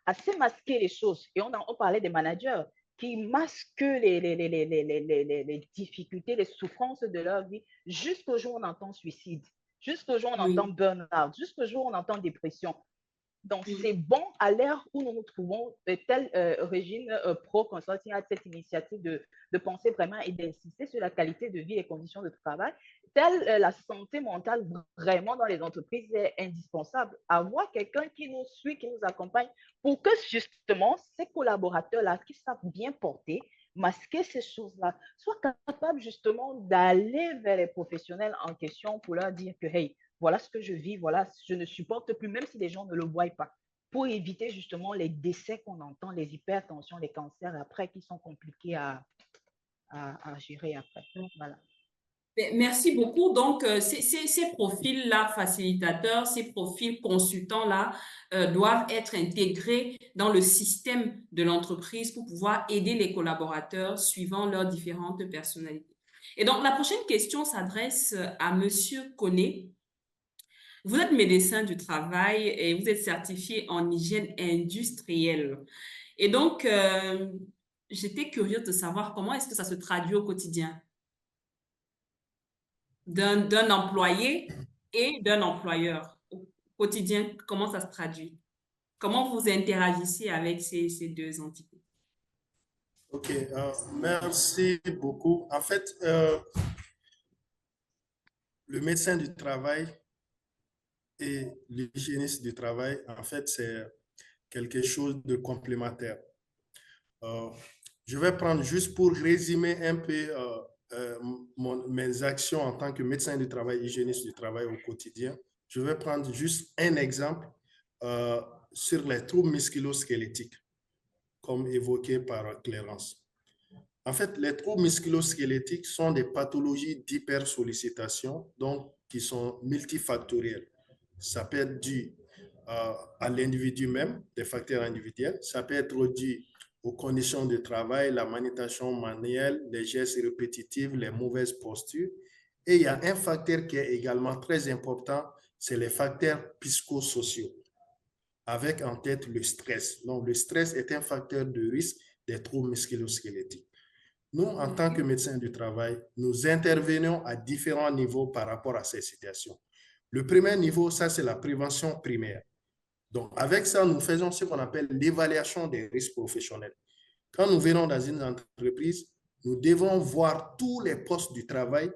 assez masquer les choses. Et on parlait des managers qui masquent les difficultés, les souffrances de leur vie jusqu'au jour où on entend suicide, jusqu'au jour où on entend burn-out, jusqu'au jour où on entend dépression. Donc, c'est bon à l'ère où nous nous trouvons, tel régime pro-consulting a cette initiative de penser vraiment et d'insister sur la qualité de vie et les conditions de travail. Telle la santé mentale vraiment dans les entreprises est indispensable. Avoir quelqu'un qui nous suit, qui nous accompagne pour que justement ces collaborateurs-là qui savent bien porter, masquer ces choses-là, soient capables justement d'aller vers les professionnels en question pour leur dire que, hey, voilà ce que je vis, voilà, je ne supporte plus, même si les gens ne le voient pas, pour éviter justement les décès qu'on entend, les hypertensions, les cancers après qui sont compliqués à gérer après. Voilà. Merci beaucoup. Donc, ces profils-là, facilitateurs, ces profils consultants-là, doivent être intégrés dans le système de l'entreprise pour pouvoir aider les collaborateurs suivant leurs différentes personnalités. Et donc, la prochaine question s'adresse à Monsieur Koné. Vous êtes médecin du travail et vous êtes certifié en hygiène industrielle. Et donc, j'étais curieuse de savoir comment est-ce que ça se traduit au quotidien d'un employé et d'un employeur. Au quotidien, comment ça se traduit? Comment vous interagissez avec ces deux entités? OK, merci beaucoup. En fait, le médecin du travail et l'hygiéniste du travail, en fait, c'est quelque chose de complémentaire. Je vais prendre juste pour résumer un peu mes actions en tant que médecin du travail, hygiéniste du travail au quotidien. Je vais prendre juste un exemple sur les troubles musculo-squelettiques, comme évoqué par Clérence. En fait, les troubles musculo-squelettiques sont des pathologies d'hypersollicitation, donc qui sont multifactorielles. Ça peut être dû à l'individu même, des facteurs individuels. Ça peut être dû aux conditions de travail, la manutention manuelle, les gestes répétitifs, les mauvaises postures. Et il y a un facteur qui est également très important, c'est les facteurs psychosociaux, avec en tête le stress. Donc, le stress est un facteur de risque des troubles musculo-squelettiques. Nous, en tant que médecins du travail, nous intervenons à différents niveaux par rapport à ces situations. Le premier niveau, ça, c'est la prévention primaire. Donc, avec ça, nous faisons ce qu'on appelle l'évaluation des risques professionnels. Quand nous venons dans une entreprise, nous devons voir tous les postes du travail,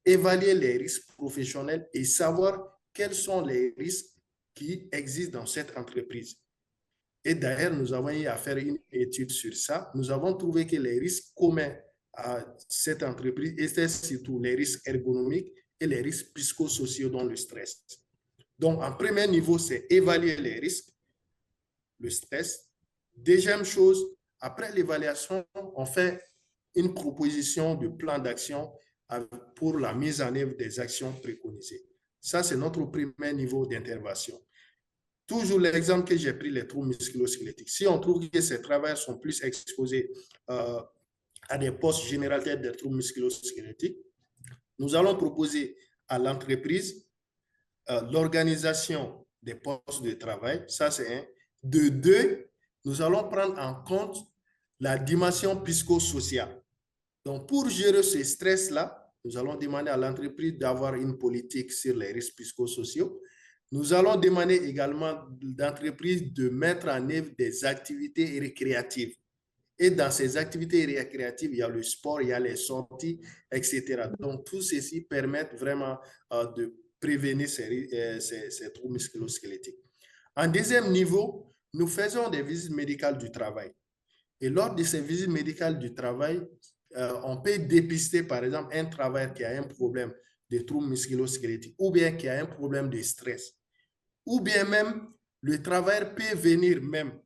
évaluer les risques professionnels et savoir quels sont les risques qui existent dans cette entreprise. Et d'ailleurs, nous avons eu à faire une étude sur ça. Nous avons trouvé que les risques communs à cette entreprise étaient surtout les risques ergonomiques et les risques psychosociaux, dont le stress. Donc, en premier niveau, c'est évaluer les risques, le stress. Deuxième chose, après l'évaluation, on fait une proposition de plan d'action pour la mise en œuvre des actions préconisées. Ça, c'est notre premier niveau d'intervention. Toujours l'exemple que j'ai pris, les troubles musculo-squelettiques. Si on trouve que ces travailleurs sont plus exposés à des postes générateurs de troubles musculo-squelettiques, nous allons proposer à l'entreprise l'organisation des postes de travail. Ça, c'est un. De deux, nous allons prendre en compte la dimension psychosociale. Donc, pour gérer ce stress-là, nous allons demander à l'entreprise d'avoir une politique sur les risques psychosociaux. Nous allons demander également d'entreprise de mettre en œuvre des activités récréatives. Et dans ces activités récréatives, il y a le sport, il y a les sorties, etc. Donc, tout ceci permet vraiment de prévenir ces troubles musculo-squelettiques. En deuxième niveau, nous faisons des visites médicales du travail. Et lors de ces visites médicales du travail, on peut dépister, par exemple, un travailleur qui a un problème des troubles musculo-squelettiques, ou bien qui a un problème de stress, ou bien même le travailleur peut venir même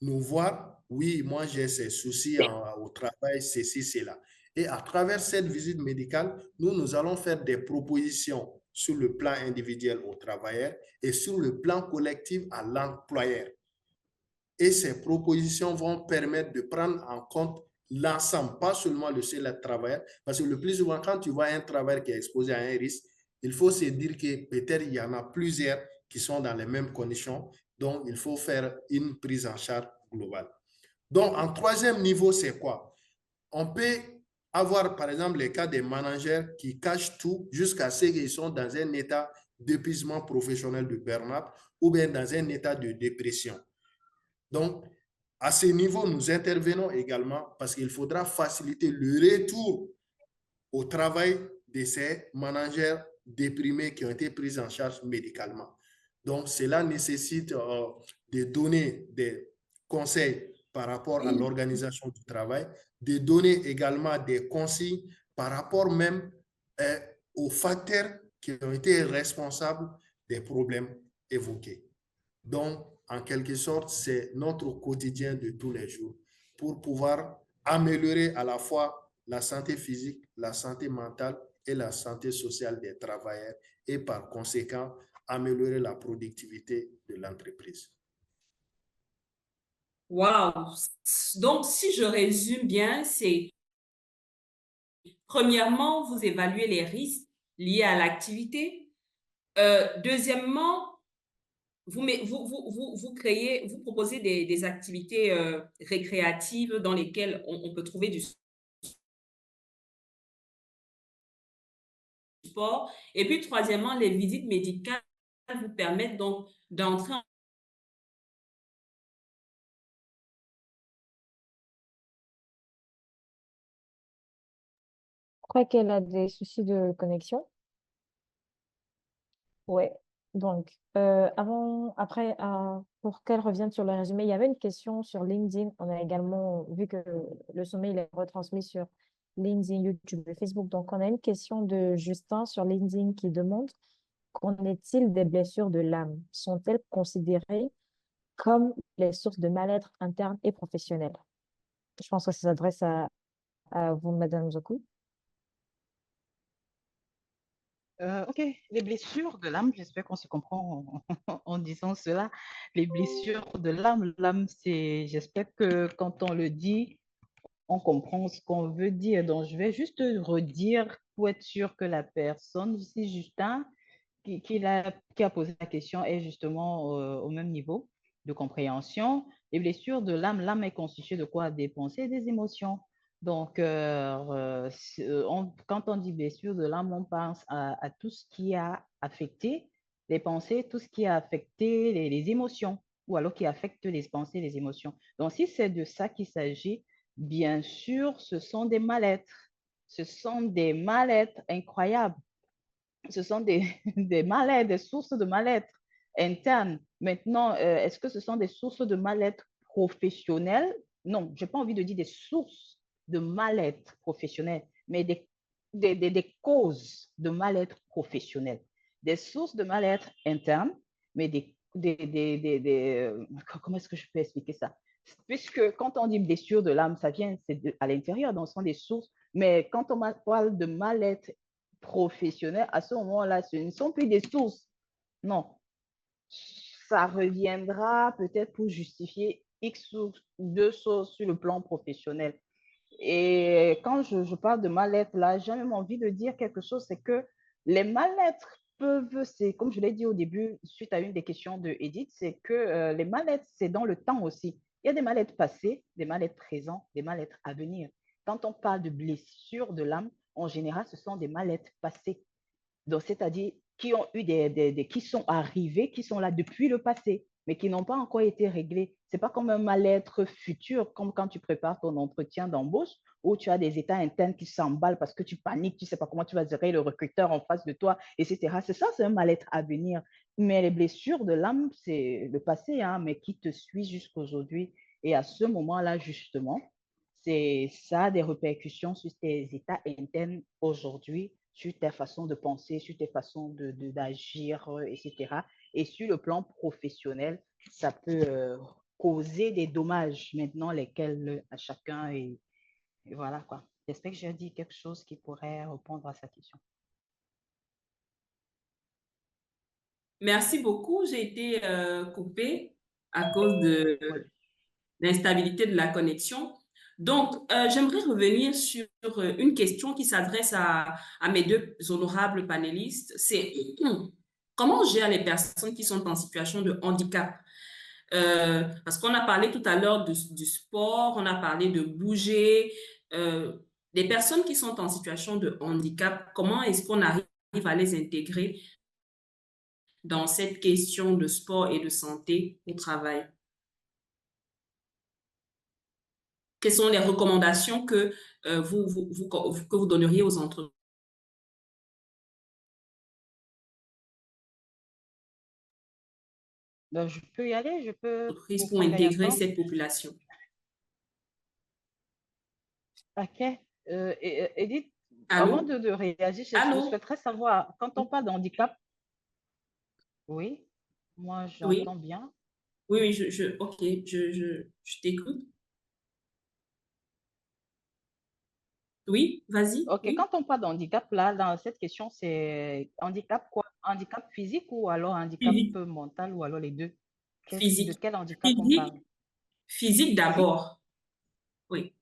nous voir, oui, moi j'ai ces soucis au travail, ceci, cela. Et à travers cette visite médicale, nous allons faire des propositions sur le plan individuel au travailleur et sur le plan collectif à l'employeur. Et ces propositions vont permettre de prendre en compte l'ensemble, pas seulement le seul travailleur, parce que le plus souvent, quand tu vois un travailleur qui est exposé à un risque, il faut se dire que peut-être il y en a plusieurs qui sont dans les mêmes conditions, donc il faut faire une prise en charge globale. Donc, en troisième niveau, c'est quoi? On peut avoir, par exemple, les cas des managers qui cachent tout jusqu'à ce qu'ils sont dans un état d'épuisement professionnel de burn-out ou bien dans un état de dépression. Donc, à ce niveau, nous intervenons également parce qu'il faudra faciliter le retour au travail de ces managers déprimés qui ont été pris en charge médicalement. Donc, cela nécessite de donner des conseils par rapport à l'organisation du travail, de donner également des consignes par rapport même aux facteurs qui ont été responsables des problèmes évoqués. Donc, en quelque sorte, c'est notre quotidien de tous les jours pour pouvoir améliorer à la fois la santé physique, la santé mentale et la santé sociale des travailleurs et par conséquent, améliorer la productivité de l'entreprise. Wow! Donc, si je résume bien, c'est premièrement, vous évaluez les risques liés à l'activité. Deuxièmement, vous créez, vous proposez des activités récréatives dans lesquelles on peut trouver du sport. Et puis, troisièmement, les visites médicales vous permettent donc d'entrer en Je crois qu'elle a des soucis de connexion. Ouais. Donc, après, pour qu'elle revienne sur le résumé, il y avait une question sur LinkedIn. On a également vu que le sommet il est retransmis sur LinkedIn, YouTube et Facebook. Donc, on a une question de Justin sur LinkedIn qui demande, qu'en est-il des blessures de l'âme? Sont-elles considérées comme les sources de mal-être interne et professionnel? Je pense que ça s'adresse à vous, Madame Zokou. Ok, les blessures de l'âme, j'espère qu'on se comprend en disant cela. Les blessures de l'âme, c'est, j'espère que quand on le dit, on comprend ce qu'on veut dire. Donc, je vais juste redire pour être sûr que la personne, si Justin, qui a posé la question, est justement au même niveau de compréhension. Les blessures de l'âme est constituée de quoi? Des pensées et des émotions. Donc, quand on dit blessure de l'âme, on pense à tout ce qui a affecté les pensées, tout ce qui a affecté les émotions, ou alors qui affecte les pensées et les émotions. Donc, si c'est de ça qu'il s'agit, bien sûr, ce sont des mal-être. Ce sont des mal-être incroyables. Ce sont des mal-être, des sources de mal-être internes. Maintenant, est-ce que ce sont des sources de mal-être professionnelles? Non, je n'ai pas envie de dire des sources de mal-être professionnel, mais des causes de mal-être professionnel. Des sources de mal-être interne, mais comment est-ce que je peux expliquer ça? Puisque quand on dit blessure de l'âme, ça vient à l'intérieur, donc ce sont des sources. Mais quand on parle de mal-être professionnel, à ce moment-là, ce ne sont plus des sources. Non. Ça reviendra peut-être pour justifier X ou deux choses sur le plan professionnel. Et quand je parle de mal-être, là, j'ai même envie de dire quelque chose, c'est que les mal-être peuvent, c'est comme je l'ai dit au début, suite à une des questions de Edith, c'est que les mal-être, c'est dans le temps aussi. Il y a des mal-être passés, des mal-être présents, des mal-être à venir. Quand on parle de blessures de l'âme, en général, ce sont des mal-être passés. Donc, c'est-à-dire qui ont eu qui sont arrivés, qui sont là depuis le passé, mais qui n'ont pas encore été réglés. Ce n'est pas comme un mal-être futur, comme quand tu prépares ton entretien d'embauche, où tu as des états internes qui s'emballent parce que tu paniques, tu ne sais pas comment tu vas gérer le recruteur en face de toi, etc. C'est ça, c'est un mal-être à venir. Mais les blessures de l'âme, c'est le passé, hein, mais qui te suit jusqu'à aujourd'hui. Et à ce moment-là, justement, ça a des répercussions sur tes états internes aujourd'hui sur tes façons de penser, sur tes façons d'agir, etc. Et sur le plan professionnel, ça peut causer des dommages maintenant, lesquels à chacun, et voilà quoi. J'espère que j'ai dit quelque chose qui pourrait répondre à sa question. Merci beaucoup. J'ai été coupée à cause de Oui. l'instabilité de la connexion. Donc, j'aimerais revenir sur une question qui s'adresse à mes deux honorables panélistes. C'est comment on gère les personnes qui sont en situation de handicap? Parce qu'on a parlé tout à l'heure du sport, on a parlé de bouger. Les personnes qui sont en situation de handicap, comment est-ce qu'on arrive à les intégrer dans cette question de sport et de santé au travail? Quelles sont les recommandations que que vous donneriez aux entreprises Donc, je peux y aller, je peux vous pour prendre intégrer Gaëtan. cette population? Ok. Edith, avant Allô? de réagir, je Allô? souhaiterais savoir, quand on parle de handicap, oui, moi Oui, j'entends bien. oui, oui, ok, je t'écoute. Oui, vas-y, Ok, oui. quand on parle de handicap, là, dans cette question, c'est handicap quoi? Handicap physique ou alors handicap Physique, mental ou alors les deux? De physique, quel handicap on physique, parle? physique Physique? d'abord. Oui.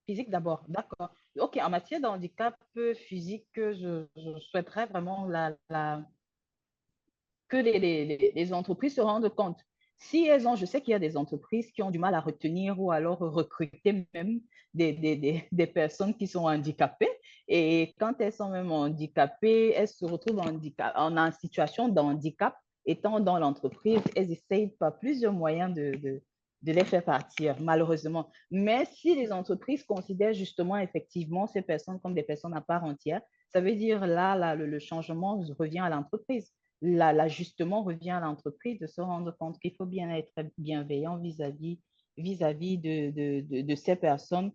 Physique d'abord, d'accord. Ok, en matière de handicap physique, je souhaiterais vraiment que les entreprises se rendent compte. Si elles ont, je sais qu'il y a des entreprises qui ont du mal à retenir ou alors recruter même des personnes qui sont handicapées. Et quand elles sont même handicapées, elles se retrouvent en situation de handicap. Étant dans l'entreprise, elles essayent par plusieurs moyens de les faire partir, malheureusement. Mais si les entreprises considèrent justement effectivement ces personnes comme des personnes à part entière, ça veut dire là le changement revient à l'entreprise. L'ajustement revient à l'entreprise de se rendre compte qu'il faut bien être bienveillant vis-à-vis de ces personnes,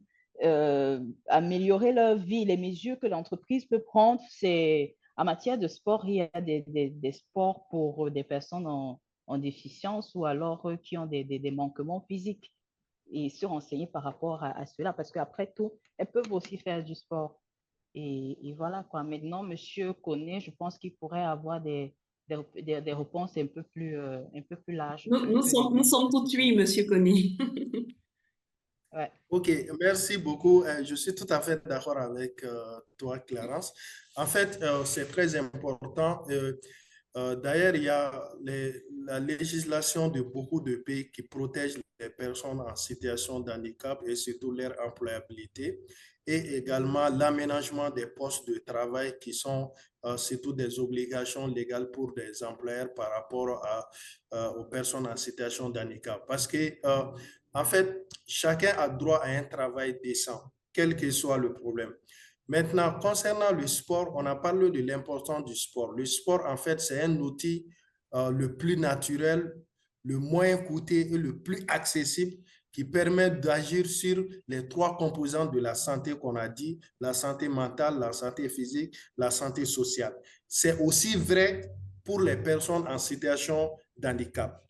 améliorer leur vie. Les mesures que l'entreprise peut prendre, c'est en matière de sport, il y a des sports pour des personnes en déficience ou alors qui ont des manquements physiques et se renseigner par rapport à cela parce qu'après tout, elles peuvent aussi faire du sport. Et voilà quoi. Maintenant, monsieur connaît, je pense qu'il pourrait avoir des réponses un peu plus larges que les Nous miennes sommes à tout ce sujet. oui, monsieur Conny. Ouais. Ok, merci beaucoup. Je suis tout à fait d'accord avec toi, Clarence. En fait, c'est très important. D'ailleurs, il y a la législation de beaucoup de pays qui protège les personnes en situation de handicap et surtout leur employabilité et également l'aménagement des postes de travail qui sont surtout des obligations légales pour des employeurs par rapport aux personnes en situation de handicap. Parce que, en fait, chacun a droit à un travail décent, quel que soit le problème. Maintenant, concernant le sport, on a parlé de l'importance du sport. Le sport, en fait, c'est un outil le plus naturel, le moins coûteux et le plus accessible qui permet d'agir sur les trois composantes de la santé qu'on a dit, la santé mentale, la santé physique, la santé sociale. C'est aussi vrai pour les personnes en situation d'handicap.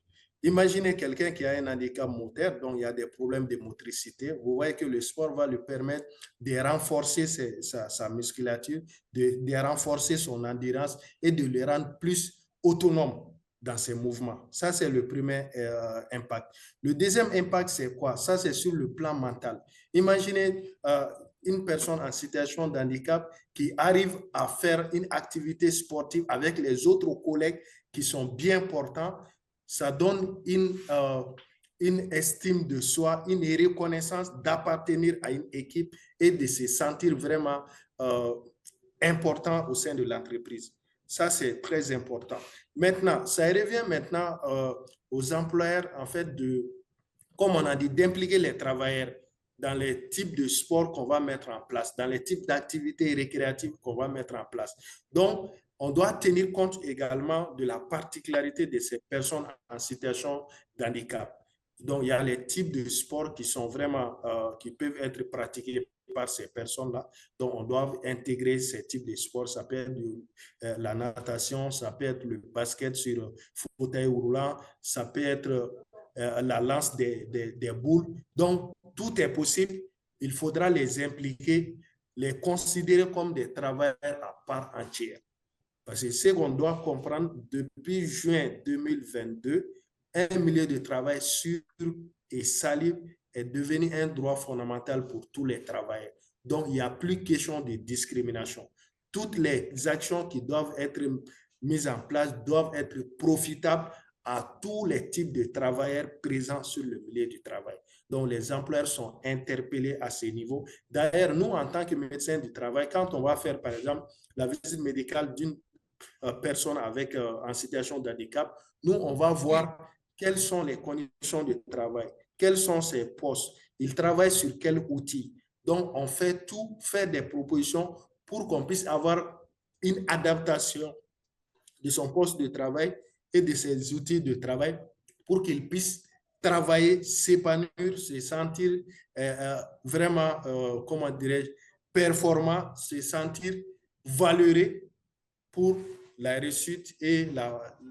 Imaginez quelqu'un qui a un handicap moteur, donc il y a des problèmes de motricité. Vous voyez que le sport va lui permettre de renforcer sa musculature, de renforcer son endurance et de le rendre plus autonome dans ses mouvements. Ça, c'est le premier impact. Le deuxième impact, c'est quoi? Ça, c'est sur le plan mental. Imaginez une personne en situation de handicap qui arrive à faire une activité sportive avec les autres collègues qui sont bien portants. Ça donne une estime de soi, une reconnaissance d'appartenir à une équipe et de se sentir vraiment important au sein de l'entreprise. Ça, c'est très important. Maintenant, ça revient maintenant aux employeurs, en fait, comme on a dit, d'impliquer les travailleurs dans les types de sports qu'on va mettre en place, dans les types d'activités récréatives qu'on va mettre en place. Donc, on doit tenir compte également de la particularité de ces personnes en situation de handicap. Donc, il y a les types de sports qui sont vraiment, qui peuvent être pratiqués par ces personnes-là. Donc, on doit intégrer ces types de sports. Ça peut être la natation, ça peut être le basket sur fauteuil roulant, ça peut être la lance des boules. Donc, tout est possible. Il faudra les impliquer, les considérer comme des travailleurs à part entière. Parce que ce qu'on doit comprendre, depuis juin 2022, un milieu de travail sûr et salubre est devenu un droit fondamental pour tous les travailleurs. Donc, il n'y a plus question de discrimination. Toutes les actions qui doivent être mises en place doivent être profitables à tous les types de travailleurs présents sur le milieu du travail. Donc, les employeurs sont interpellés à ce niveau. D'ailleurs, nous, en tant que médecins du travail, quand on va faire, par exemple, la visite médicale d'une personne avec, en situation de handicap, nous, on va voir quelles sont les conditions de travail, quels sont ses postes, il travaille sur quel outil. Donc, on fait tout, fait des propositions pour qu'on puisse avoir une adaptation de son poste de travail et de ses outils de travail pour qu'il puisse travailler, s'épanouir, se sentir vraiment, comment dirais-je, performant, se sentir valeureux pour la réussite et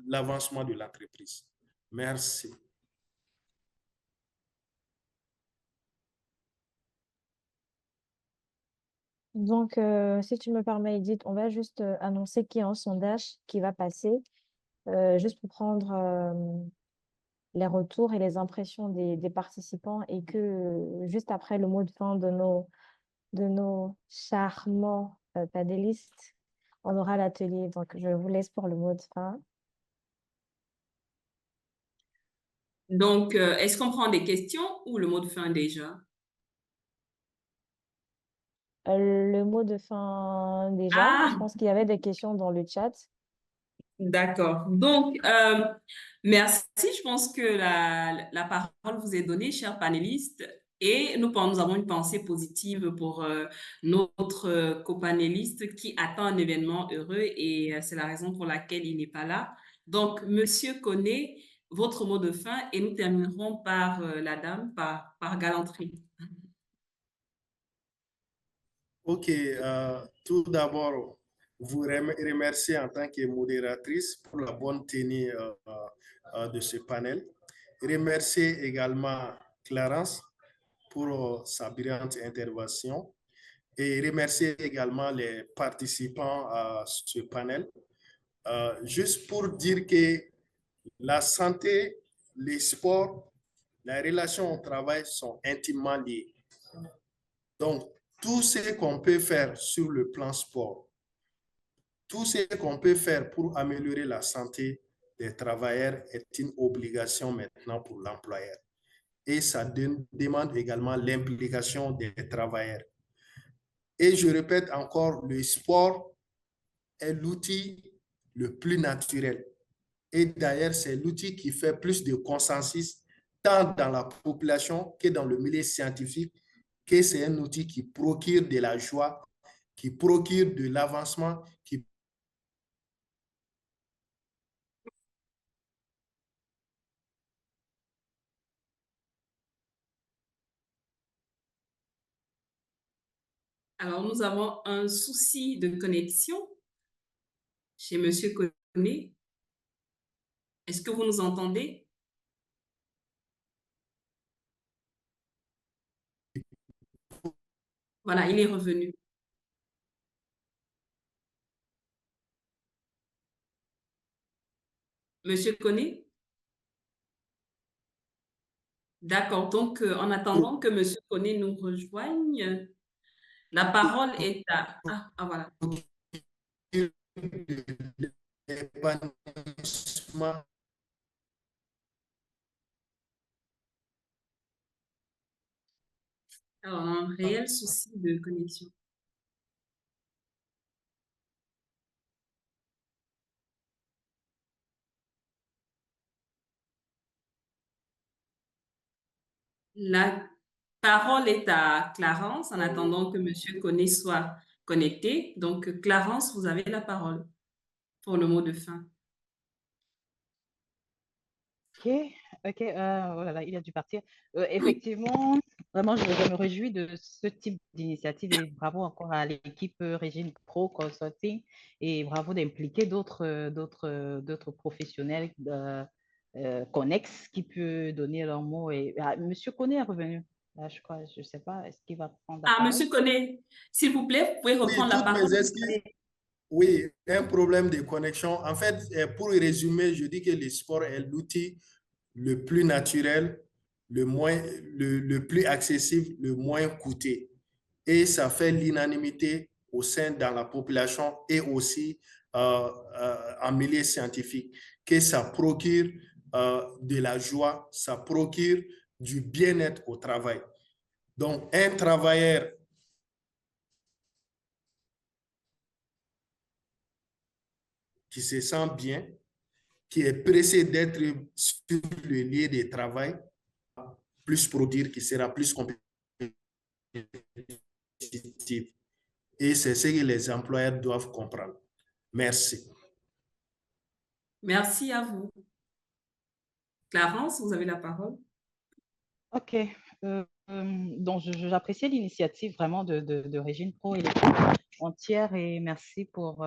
l'avancement de l'entreprise. Merci. Donc, si tu me permets, Edith, on va juste annoncer qu'il y a un sondage qui va passer, juste pour prendre les retours et les impressions des participants et que juste après le mot de fin de nos charmants panélistes, on aura l'atelier. Donc, je vous laisse pour le mot de fin. Donc, est-ce qu'on prend des questions ou le mot de fin déjà? Le mot de fin déjà, je pense qu'il y avait des questions dans le chat. D'accord. Donc, merci. Je pense que la parole vous est donnée, chers panélistes. Et nous avons une pensée positive pour notre copanéliste qui attend un événement heureux et c'est la raison pour laquelle il n'est pas là. Donc, Monsieur Koné, votre mot de fin et nous terminerons par la dame, par galanterie. OK. Tout d'abord, vous remercier en tant que modératrice pour la bonne tenue de ce panel. Remercier également Clarence pour sa brillante intervention et remercier également les participants à ce panel. Juste pour dire que la santé, les sports, la relation au travail sont intimement liés. Donc, tout ce qu'on peut faire sur le plan sport, tout ce qu'on peut faire pour améliorer la santé des travailleurs est une obligation maintenant pour l'employeur. Et ça demande également l'implication des travailleurs. Et je répète encore, le sport est l'outil le plus naturel. Et d'ailleurs, c'est l'outil qui fait plus de consensus tant dans la population que dans le milieu scientifique, que c'est un outil qui procure de la joie, qui procure de l'avancement, qui Alors, nous avons un souci de connexion chez Monsieur Koné. Est-ce que vous nous entendez? Voilà, il est revenu. Monsieur Koné? D'accord. Donc, en attendant que Monsieur Koné nous rejoigne, la parole est à... Ah, voilà. Alors, on a un réel souci de connexion. La parole est à Clarence en attendant que Monsieur Koné soit connecté. Donc, Clarence, vous avez la parole pour le mot de fin. OK. Ok, voilà, il a dû partir. Effectivement, vraiment, je me réjouis de ce type d'initiative et bravo encore à l'équipe Régine Pro Consulting et bravo d'impliquer d'autres professionnels connexes qui peuvent donner leur mot. Et Monsieur Koné est revenu. Là, je crois, je ne sais pas, est-ce qu'il va prendre la Ah, parole? Monsieur Koné, s'il vous plaît, vous pouvez Oui, reprendre la toutes mes parole. excuses. Oui, un problème de connexion. En fait, pour résumer, je dis que le sport est l'outil le plus naturel, le plus accessible, le moins coûteux. Et ça fait l'unanimité au sein de la population et aussi en milieu scientifique, que ça procure de la joie, ça procure du bien-être au travail. Donc, un travailleur qui se sent bien, qui est pressé d'être sur le lieu de travail, plus produire, qui sera plus compétitif. Et c'est ce que les employeurs doivent comprendre. Merci. Merci à vous. Clarence, vous avez la parole. Ok. Donc, j'apprécie l'initiative vraiment de Régine Pro et l'équipe entière et merci pour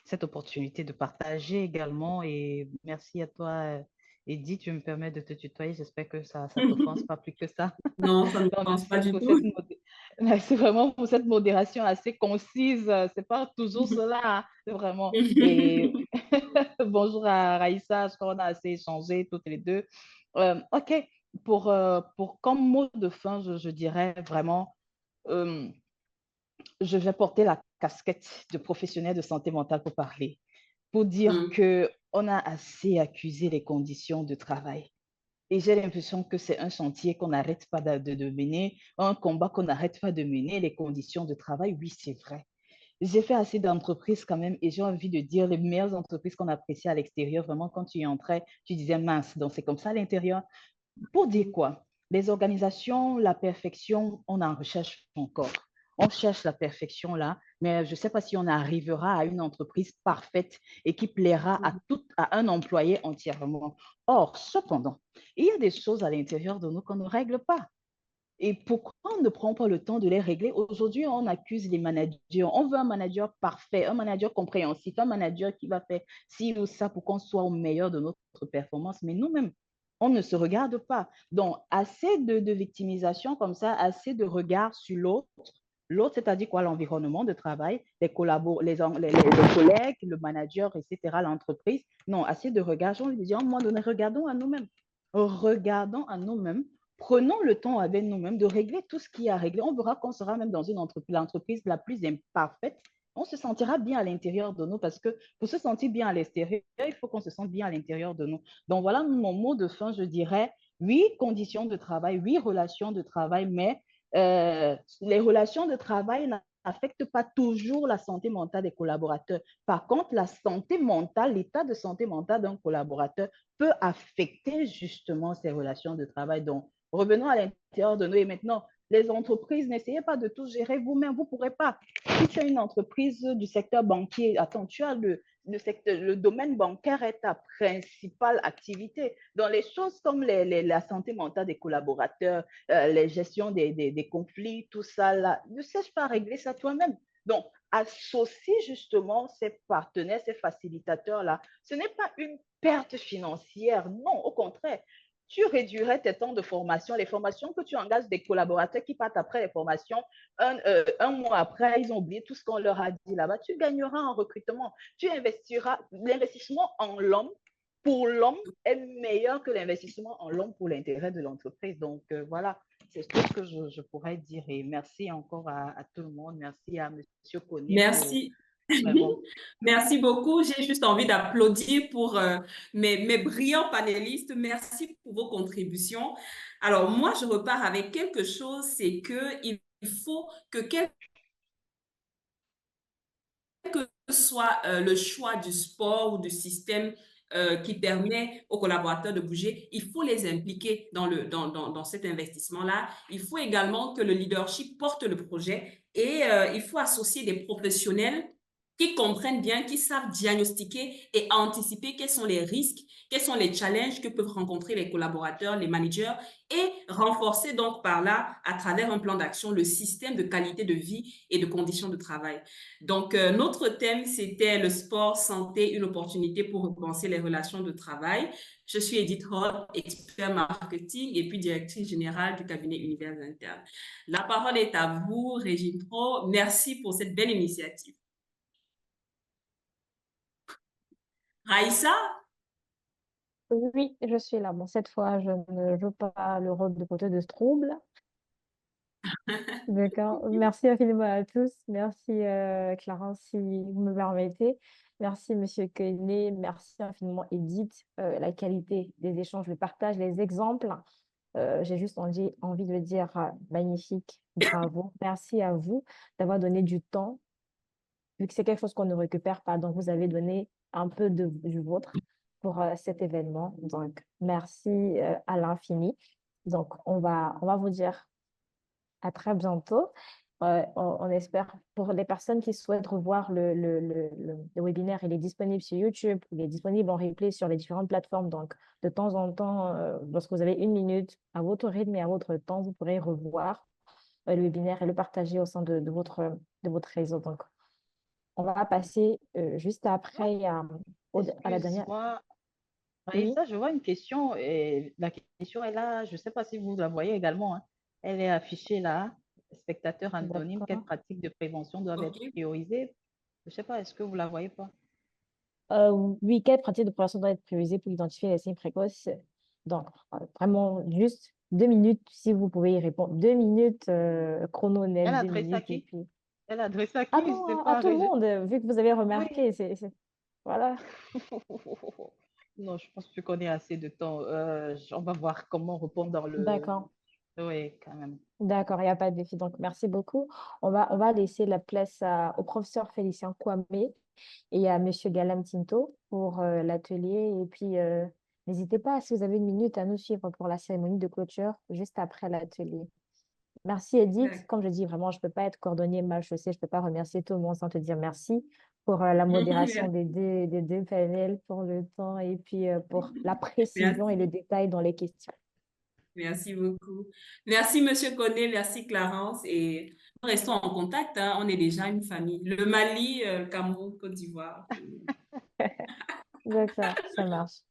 cette opportunité de partager également et merci à toi, Edith, tu me permets de te tutoyer, j'espère que ça ne t'offense pas plus que ça. Non, ça ne Donc, pense pas du pour tout. merci vraiment pour cette modération assez concise, c'est pas toujours cela, hein, vraiment. Et bonjour à Raïssa, je crois qu'on a assez échangé toutes les deux. Ok, pour comme mot de fin, je dirais vraiment, euh, je vais porter la casquette de professionnel de santé mentale pour parler, pour dire Mm. qu'on a assez accusé les conditions de travail. Et j'ai l'impression que c'est un chantier qu'on n'arrête pas de mener, un combat qu'on n'arrête pas de mener, les conditions de travail, oui, c'est vrai. J'ai fait assez d'entreprises quand même et j'ai envie de dire les meilleures entreprises qu'on apprécie à l'extérieur, vraiment quand tu y entrais, tu disais mince, donc c'est comme ça à l'intérieur. Pour dire quoi? Les organisations, la perfection, on en recherche encore. On cherche la perfection là, mais je ne sais pas si on arrivera à une entreprise parfaite et qui plaira à un employé entièrement. Or, cependant, il y a des choses à l'intérieur de nous qu'on ne règle pas. Et pourquoi on ne prend pas le temps de les régler? Aujourd'hui, on accuse les managers. On veut un manager parfait, un manager compréhensif, un manager qui va faire ci ou ça pour qu'on soit au meilleur de notre performance. Mais nous-mêmes, on ne se regarde pas. Donc, assez de victimisation comme ça, assez de regard sur l'autre. L'autre, c'est-à-dire quoi? L'environnement de travail, les collègues, le manager, etc., l'entreprise. Non, assez de regard. J'ai envie de dire, à un moment donné, regardons à nous-mêmes. Regardons à nous-mêmes. Prenons le temps avec nous-mêmes de régler tout ce qu'il y a à régler. On verra qu'on sera même dans l'entreprise la plus imparfaite. On se sentira bien à l'intérieur de nous parce que pour se sentir bien à l'extérieur, il faut qu'on se sente bien à l'intérieur de nous. Donc voilà mon mot de fin, je dirais, oui, conditions de travail, oui, relations de travail, mais les relations de travail n'affectent pas toujours la santé mentale des collaborateurs. Par contre, la santé mentale, l'état de santé mentale d'un collaborateur peut affecter justement ces relations de travail. Donc, revenons à l'intérieur de nous et maintenant, les entreprises, n'essayez pas de tout gérer vous-même, vous ne pourrez pas. Si tu es une entreprise du secteur banquier, attends, tu as le domaine bancaire est ta principale activité. Dans les choses comme la santé mentale des collaborateurs, les gestions des conflits, tout ça, là, ne cherche pas à régler ça toi-même. Donc, associe justement ces partenaires, ces facilitateurs-là. Ce n'est pas une perte financière, non, au contraire. Tu réduirais tes temps de formation, les formations que tu engages des collaborateurs qui partent après les formations, un mois après, ils ont oublié tout ce qu'on leur a dit là-bas. Tu gagneras en recrutement. Tu investiras. L'investissement en l'homme pour l'homme est meilleur que l'investissement en l'homme pour l'intérêt de l'entreprise. Donc, voilà, c'est tout ce que je pourrais dire. Et merci encore à tout le monde. Merci à M. Koné pour Merci. vraiment. Merci beaucoup. J'ai juste envie d'applaudir pour mes brillants panélistes. Merci pour vos contributions. Alors, moi, je repars avec quelque chose, c'est qu'il faut que quel que soit le choix du sport ou du système qui permet aux collaborateurs de bouger, il faut les impliquer dans cet investissement-là. Il faut également que le leadership porte le projet et il faut associer des professionnels qui comprennent bien, qui savent diagnostiquer et anticiper quels sont les risques, quels sont les challenges que peuvent rencontrer les collaborateurs, les managers, et renforcer donc par là, à travers un plan d'action, le système de qualité de vie et de conditions de travail. Donc, notre thème, c'était le sport, santé, une opportunité pour repenser les relations de travail. Je suis Edith Hall, expert marketing et puis directrice générale du cabinet Univers Interne. La parole est à vous, Régine Pro. Merci pour cette belle initiative. Raïssa? Oui, je suis là. Bon, cette fois, je ne joue pas le rôle de côté de ce trouble. D'accord. Merci infiniment à tous. Merci, Clarence, si vous me permettez. Merci, Monsieur Keunet. Merci infiniment, Edith. La qualité des échanges, le partage, les exemples. J'ai juste envie de dire magnifique, bravo. Merci à vous d'avoir donné du temps, vu que c'est quelque chose qu'on ne récupère pas. Donc, vous avez donné un peu du vôtre pour cet événement. Donc, merci à l'infini. Donc, on va vous dire à très bientôt. On espère pour les personnes qui souhaitent revoir le webinaire, il est disponible sur YouTube, il est disponible en replay sur les différentes plateformes. Donc, de temps en temps, lorsque vous avez 1 minute, à votre rythme et à votre temps, vous pourrez revoir le webinaire et le partager au sein de votre réseau. Donc, on va passer juste après à la dernière. Excuse-moi, Oui, Raïssa, je vois une question et la question est là, je ne sais pas si vous la voyez également, hein. Elle est affichée là. Spectateurs anonymes, quelles d'accord. pratiques de prévention doivent être OK. priorisées? Je ne sais pas, est-ce que vous la voyez pas? Oui, quelle pratique de prévention doit être priorisée pour identifier les signes précoces? Donc, vraiment, juste 2 minutes, si vous pouvez y répondre. 2 minutes, chrono net, Elle deux adresse à minutes, et qui? puis... Elle adresse à Ah qui? Je ne sais non, à pas, tout le Régis. monde, vu que vous avez Oui. remarqué, voilà, Non, je pense plus qu'on ait assez de temps. On va voir comment répondre dans le... d'accord. Oui, quand même. D'accord, il n'y a pas de défi. Donc, merci beaucoup. On va laisser la place au professeur Félicien Kwame et à Monsieur Galam Tinto pour l'atelier. Et puis, n'hésitez pas, si vous avez 1 minute, à nous suivre pour la cérémonie de clôture juste après l'atelier. Merci, Edith. Comme je dis, vraiment, je ne peux pas être cordonnier mal chaussé. Je ne peux pas remercier tout le monde sans te dire merci pour la modération des deux panels, pour le temps et puis pour la précision et le Merci. détail dans les questions. Merci beaucoup. Merci, Monsieur Koné. Merci, Clarence. Et nous restons en contact, hein. On est déjà une famille. Le Mali, le Cameroun, Côte d'Ivoire. D'accord, ça marche.